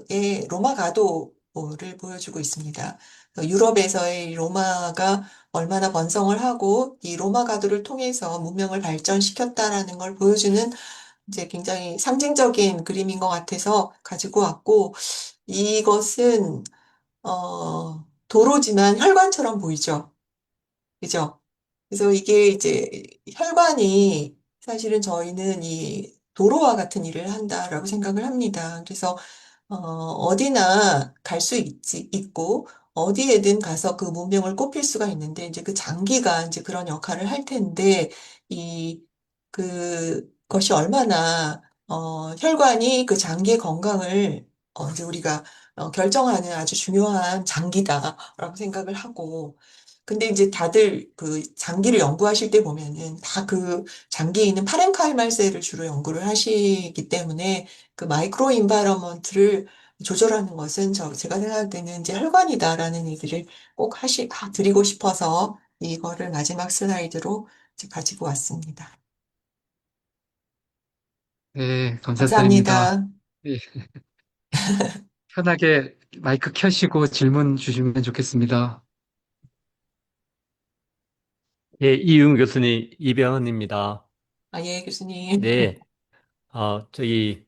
가도를 보여주고 있습니다. 유럽에서의 이 로마가 얼마나 번성을 하고 이 로마 가도를 통해서 문명을 발전시켰다라는 걸 보여주는 이제 굉장히 상징적인 그림인 것 같아서 가지고 왔고 이것은 도로지만 혈관처럼 보이죠. 그죠? 그래서 이게 이제 혈관이 사실은 저희는 이 도로와 같은 일을 한다라고 생각을 합니다. 그래서 어디나 갈 수 있고 어디에든 가서 그 문명을 꼽힐 수가 있는데 이제 그 장기가 이제 그런 역할을 할 텐데 이 그것이 얼마나 혈관이 그 장기의 건강을 이제 우리가 결정하는 아주 중요한 장기다라고 생각을 하고 근데 이제 다들 그 장기를 연구하실 때 보면은 다 그 장기에 있는 파렌카이말세를 주로 연구를 하시기 때문에 그 마이크로 인바이러먼트를 조절하는 것은 제가 생각할 때는 이제 혈관이다라는 얘기를 꼭 드리고 싶어서 이거를 마지막 슬라이드로 이제 가지고 왔습니다. 네, 감사드립니다. 감사합니다. 예, 편하게 마이크 켜시고 질문 주시면 좋겠습니다. 예, 이윤 교수님, 이병헌입니다. 아, 예, 교수님. 네, 저기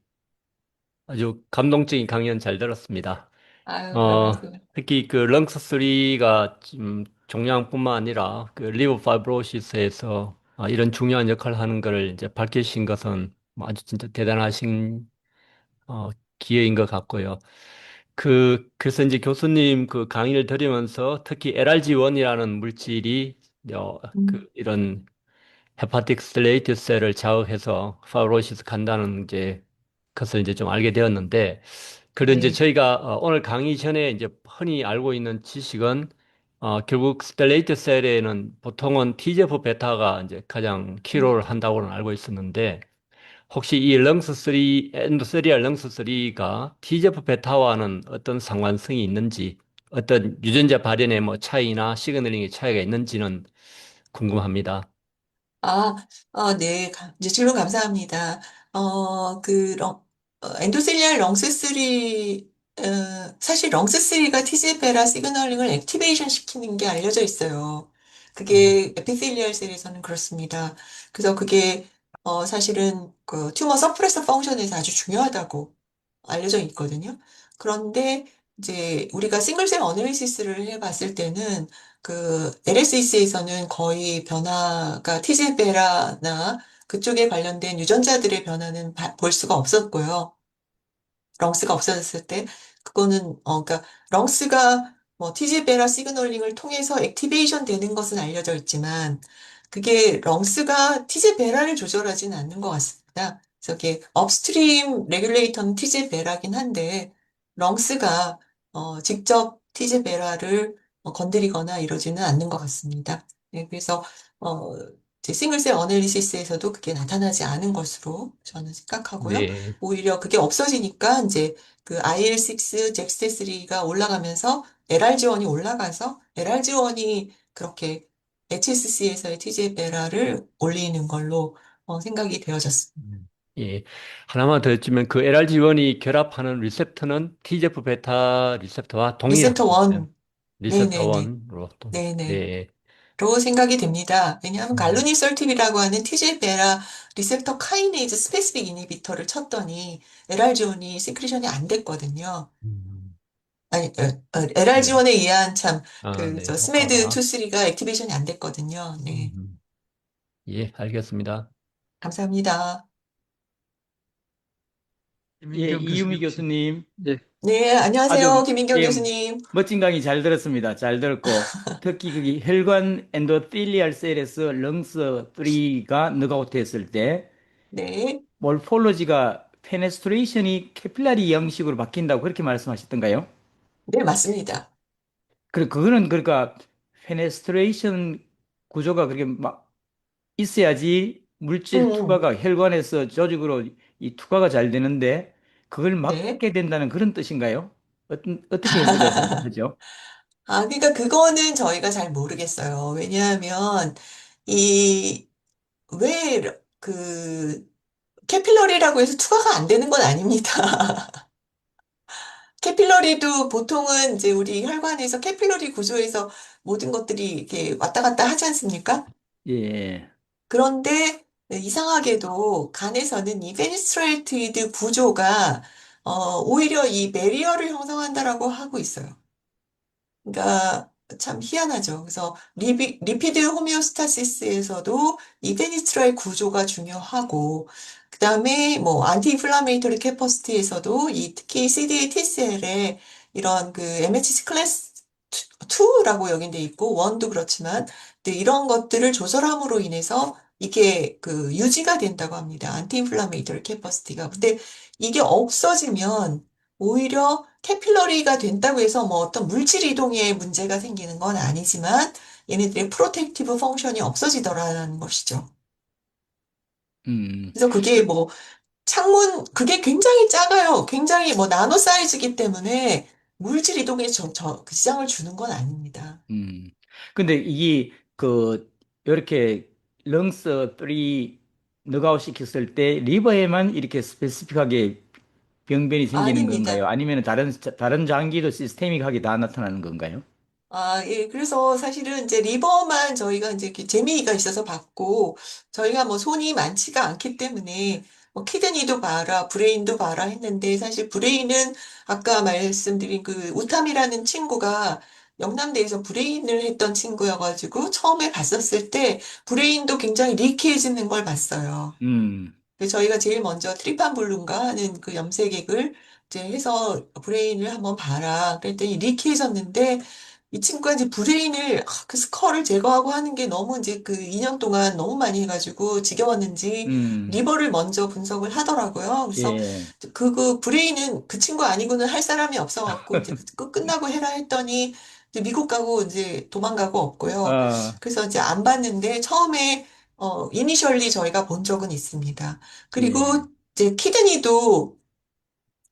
아주 감동적인 강연 잘 들었습니다. 아유, 별 말씀. 특히 그 렁스 3가 지금 종양뿐만 아니라 그 리버 파이브로시스에서 이런 중요한 역할을 하는 것을 이제 밝히신 것은 뭐 아주 진짜 대단하신 기회인 것 같고요. 그래서 이제 교수님 그 강의를 들으면서 특히 LRG1이라는 물질이 이런 헤파틱 스텔레이트 셀을 자극해서 파브로시스 간다는 이제 것을 이제 좀 알게 되었는데, 그리고 이제 네. 저희가 오늘 강의 전에 이제 흔히 알고 있는 지식은 결국 스텔레이트 셀에는 보통은 TGF 베타가 이제 가장 키로를 한다고는 알고 있었는데, 혹시 이 렁스 3, 엔도세리알 렁스 3가 TGF 베타와는 어떤 상관성이 있는지, 어떤 유전자 발현의 뭐 차이나 시그널링의 차이가 있는지는 궁금합니다. 아, 네. 이제 질문 감사합니다. 엔도셀리알 렁스3, 사실 렁스3가 티지페라 시그널링을 액티베이션 시키는 게 알려져 있어요. 그게 에피셀리알 셀에서는 그렇습니다. 그래서 그게, 사실은 그 튜머 서프레서 펑션에서 아주 중요하다고 알려져 있거든요. 그런데 이제 우리가 싱글셀 어널리시스를 해봤을 때는 그 LSEC에서는 거의 변화가 TGFB라나 그쪽에 관련된 유전자들의 변화는 볼 수가 없었고요. 렁스가 없어졌을 때 그거는 그러니까 렁스가 뭐 TG베라 시그널링을 통해서 액티베이션 되는 것은 알려져 있지만 그게 렁스가 TG베라를 조절하지는 않는 것 같습니다. 그래서 이게 업스트림 레귤레이터는 TG베라긴 한데 렁스가 직접 TG베라를 건드리거나 이러지는 않는 것 같습니다. 네, 그래서 어, 이제 싱글셀 어널리시스에서도 그게 나타나지 않은 것으로 저는 생각하고요. 네. 오히려 그게 없어지니까 이제 그 IL6, 잭스테3가 올라가면서 LRG1이 올라가서 LRG1이 그렇게 HSC에서의 TGF-베라를 올리는 걸로 생각이 되어졌습니다. 예. 하나만 더 여쭈면 그 LRG1이 결합하는 리셉터는 TGF 베타 리셉터와 리셉터 동일한 1, 리셉터 네네네, 1으로 또, 네네. 네. 로 생각이 됩니다. 왜냐하면 음, 갈루니설팁이라고 하는 TGF-베라 리셉터 카이네이즈 스페시픽 이니비터를 쳤더니 LRG1이 시크리션이 안 됐거든요. 음, 아니, 네. LRG1에 의한 참, 네. 스메드 효과가. 2, 3가 액티베이션이 안 됐거든요. 네. 음, 예, 알겠습니다. 감사합니다. 예, 김민경 이유미 교수님 혹시, 교수님. 예, 네, 안녕하세요. 아주 김민경 예, 교수님. 멋진 강의 잘 들었습니다. 잘 들었고 특히 그 혈관 엔도텔리알 셀에서 렁스 3가 너가웃 했을 때 네, 몰폴로지가 페네스트레이션이 캐필라리 형식으로 바뀐다고 그렇게 말씀하셨던가요? 네, 맞습니다. 그거는 그러니까 페네스트레이션 구조가 그렇게 막 있어야지 물질 음, 투과가 혈관에서 조직으로 이 투과가 잘 되는데 그걸 네. 막게 된다는 그런 뜻인가요? 어떻게 해석을 하죠? 그러니까 그거는 저희가 잘 모르겠어요. 왜냐하면, 이, 왜, 캐필러리라고 해서 투과가 안 되는 건 아닙니다. 캐필러리도 보통은 이제 우리 혈관에서 캐필러리 구조에서 모든 것들이 이렇게 왔다 갔다 하지 않습니까? 예. 그런데 이상하게도 간에서는 이 페니스트레이티드 구조가 오히려 이 베리어를 형성한다라고 하고 있어요. 그러니까 참 희한하죠. 그래서 리피드 호메오스타시스에서도 이 페니스트라의 구조가 중요하고 그다음에 뭐 안티인플라메이터리 캐퍼시티에서도 이 특히 CD T셀의 이런 그 MHC 클래스 2라고 여긴 돼 있고 1도 그렇지만 근데 이런 것들을 조절함으로 인해서 이게 그 유지가 된다고 합니다. 안티인플라메이터리 캐퍼시티가. 근데 이게 없어지면 오히려 캐필러리가 된다고 해서 뭐 어떤 물질 이동에 문제가 생기는 건 아니지만 얘네들의 프로텍티브 펑션이 없어지더라는 것이죠. 음, 그래서 그게 뭐 그게 굉장히 작아요. 굉장히 뭐 나노 사이즈이기 때문에 물질 이동에 그 지장을 주는 건 아닙니다. 음. 근데 이게 이렇게 렁스 3 너가웃 시켰을 때 리버에만 이렇게 스페시픽하게 병변이 생기는 건가요? 아닙니다. 아니면 다른 장기도 시스테믹하게 다 나타나는 건가요? 예. 그래서 사실은 이제 리버만 저희가 이제 이렇게 재미가 있어서 봤고, 저희가 뭐 손이 많지가 않기 때문에, 뭐 키드니도 봐라, 브레인도 봐라 했는데, 사실 브레인은 아까 말씀드린 그 우탐이라는 친구가 영남대에서 브레인을 했던 친구여가지고, 처음에 봤었을 때, 브레인도 굉장히 리케해지는 걸 봤어요. 음, 그래서 저희가 제일 먼저 트리판블룸가 하는 그 염색액을 이제 해서 브레인을 한번 봐라. 그랬더니 리키해졌는데 이 친구가 이제 브레인을 그 스컬을 제거하고 하는 게 너무 이제 그 2년 동안 너무 많이 해가지고 지겨웠는지 음, 리버를 먼저 분석을 하더라고요. 그래서 예, 그 브레인은 그 친구 아니고는 할 사람이 없어갖고 이제 끝나고 해라 했더니 이제 미국 가고 이제 도망가고 없고요. 아, 그래서 이제 안 봤는데 처음에 이니셜리 저희가 본 적은 있습니다. 그리고 예, 이제 키드니도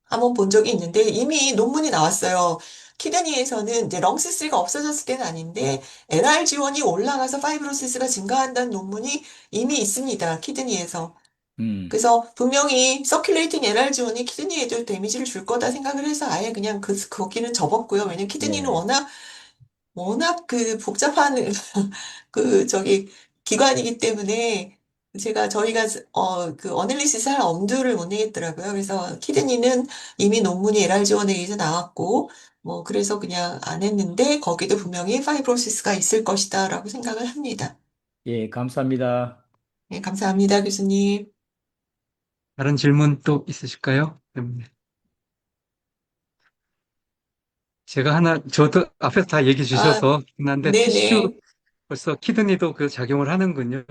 한번 본 적이 있는데 이미 논문이 나왔어요. 키드니에서는 이제 렁시스가 없어졌을 때는 아닌데 NRG1이 올라가서 파이브로시스가 증가한다는 논문이 이미 있습니다. 키드니에서. 음, 그래서 분명히 서큘레이팅 NRG1이 키드니에도 데미지를 줄 거다 생각을 해서 아예 그냥 거기는 접었고요. 왜냐면 키드니는 예, 워낙 그 복잡한 저기 기관이기 때문에 저희가 그 어널리시스 할 엄두를 못 내겠더라고요. 그래서 키드니는 이미 논문이 LRG1에 의해서 나왔고 뭐 그래서 그냥 안 했는데 거기도 분명히 파이브로시스가 있을 것이다라고 생각을 합니다. 예, 감사합니다. 네, 감사합니다, 교수님. 다른 질문 또 있으실까요? 제가 저도 앞에서 다 얘기해 아, 주셔서 끝난데 티슈 네네. 벌써 키드니도 그 작용을 하는군요.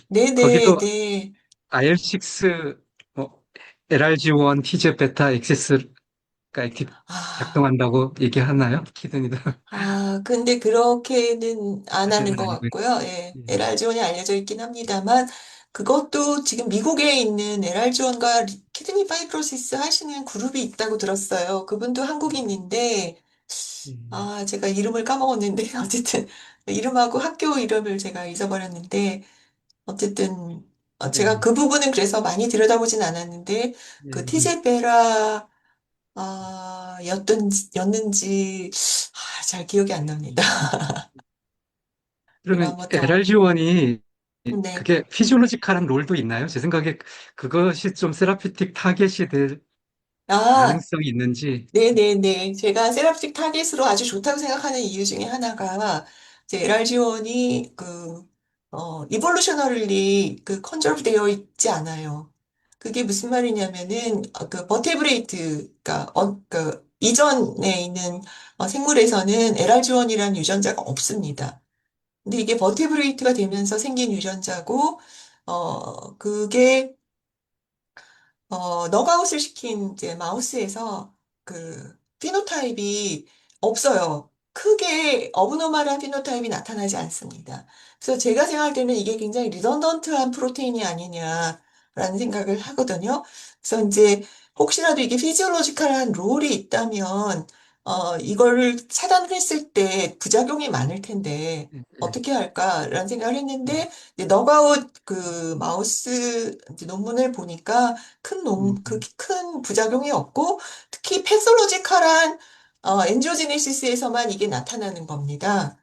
네네, 거기도 네. IL6, 뭐, LRG1, TGF 베타 액세스가 액티브 아, 작동한다고 얘기하나요? 키드니도 근데 그렇게는 안 하는 사실은 것 아니고요. 같고요. 예, 예, LRG1이 알려져 있긴 합니다만, 그것도 지금 미국에 있는 LRG1과 키드니 파이브로시스 하시는 그룹이 있다고 들었어요. 그분도 한국인인데, 예, 제가 이름을 까먹었는데, 어쨌든, 이름하고 학교 이름을 제가 잊어버렸는데, 어쨌든, 제가 예, 그 부분은 그래서 많이 들여다보진 않았는데, 그 예. 티제베라, 였는지, 잘 기억이 안 납니다. 제가 그러면 한번 더, LRG1이 네. 그게 피지올로지컬한 롤도 있나요? 제 생각에 그것이 좀 세라피틱 타겟이 될 아, 가능성이 있는지. 네네네. 제가 세라픽 타깃으로 아주 좋다고 생각하는 이유 중에 하나가, 이제 LRG1이 이볼루셔널리 컨저브 되어 있지 않아요. 그게 무슨 말이냐면은, 그 버테브레이트가, 이전에 있는 생물에서는 LRG1이라는 유전자가 없습니다. 근데 이게 버테브레이트가 되면서 생긴 유전자고, 그게 넉아웃을 시킨 이제 마우스에서 그 피노타입이 없어요. 크게 어브노멀한 피노타입이 나타나지 않습니다. 그래서 제가 생각할 때는 이게 굉장히 리던던트한 프로테인이 아니냐라는 생각을 하거든요. 그래서 이제 혹시라도 이게 피지올로지컬한 롤이 있다면 이거를 차단을 했을 때 부작용이 많을 텐데 네, 네. 어떻게 할까라는 생각을 했는데 이제 넉아웃 그 마우스 이제 논문을 보니까 큰 부작용이 없고, 특히 패솔로지컬한, 엔지오제네시스에서만 이게 나타나는 겁니다.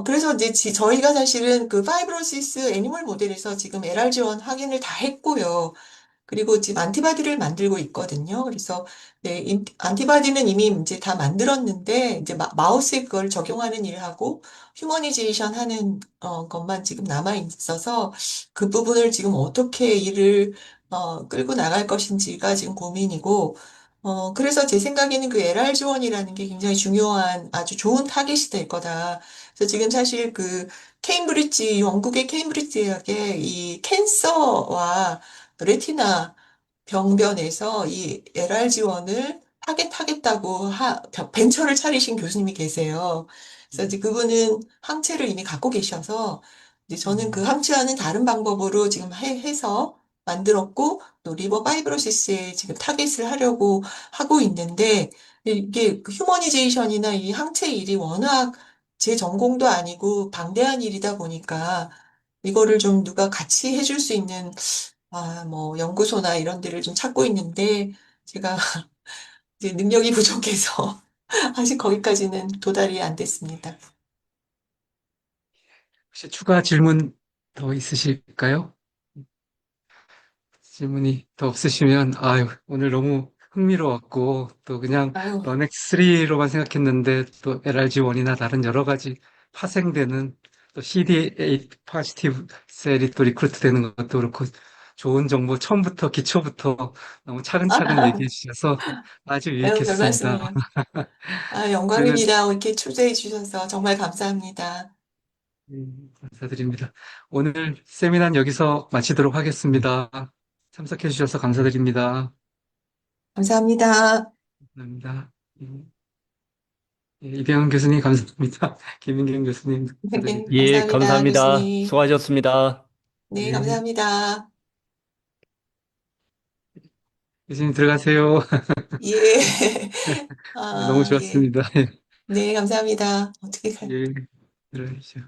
그래서 이제 저희가 사실은 그 파이브로시스 애니멀 모델에서 지금 LRG1 확인을 다 했고요. 그리고 지금 안티바디를 만들고 있거든요. 그래서 네, 안티바디는 이미 이제 다 만들었는데 이제 마우스에 그걸 적용하는 일하고 휴머니제이션 하는 것만 지금 남아 있어서 그 부분을 지금 어떻게 일을 끌고 나갈 것인지가 지금 고민이고 그래서 제 생각에는 그 LRG1이라는 게 굉장히 중요한 아주 좋은 타깃이 될 거다. 그래서 지금 사실 그 영국의 케임브리지 대학의 이 캔서와 레티나 병변에서 이 LRG1을 타겟하겠다고 벤처를 차리신 교수님이 계세요. 그래서 이제 그분은 항체를 이미 갖고 계셔서 이제 저는 그 항체와는 다른 방법으로 지금 해서 만들었고 또 리버 파이브로시스에 지금 타겟을 하려고 하고 있는데 이게 그 휴머니제이션이나 이 항체 일이 워낙 제 전공도 아니고 방대한 일이다 보니까 이거를 좀 누가 같이 해줄 수 있는 뭐, 연구소나 이런 데를 좀 찾고 있는데, 제가 이제 능력이 부족해서 아직 거기까지는 도달이 안 됐습니다. 혹시 추가 질문 더 있으실까요? 질문이 더 없으시면, 아유, 오늘 너무 흥미로웠고, 또 그냥 아유, 런엑스3로만 생각했는데, 또 LRG1이나 다른 여러 가지 파생되는, 또 CD8 포지티브 셀이 또 리크루트 되는 것도 그렇고, 좋은 정보 처음부터, 기초부터 너무 차근차근 얘기해 주셔서 아주 아유, 별 유익했습니다. 말씀을요. 저는, 영광입니다. 이렇게 초대해 주셔서 정말 감사합니다. 감사드립니다. 오늘 세미나는 여기서 마치도록 하겠습니다. 참석해 주셔서 감사드립니다. 감사합니다. 감사합니다. 이병헌 교수님 감사합니다. 김인경 교수님 네, 감사드립니다. 예, 감사합니다, 감사합니다. 교수님. 수고하셨습니다. 네, 네, 감사합니다. 교수님 들어가세요. 예. 너무 예. 좋았습니다. 네, 감사합니다. 어떻게 예, 들어가시죠.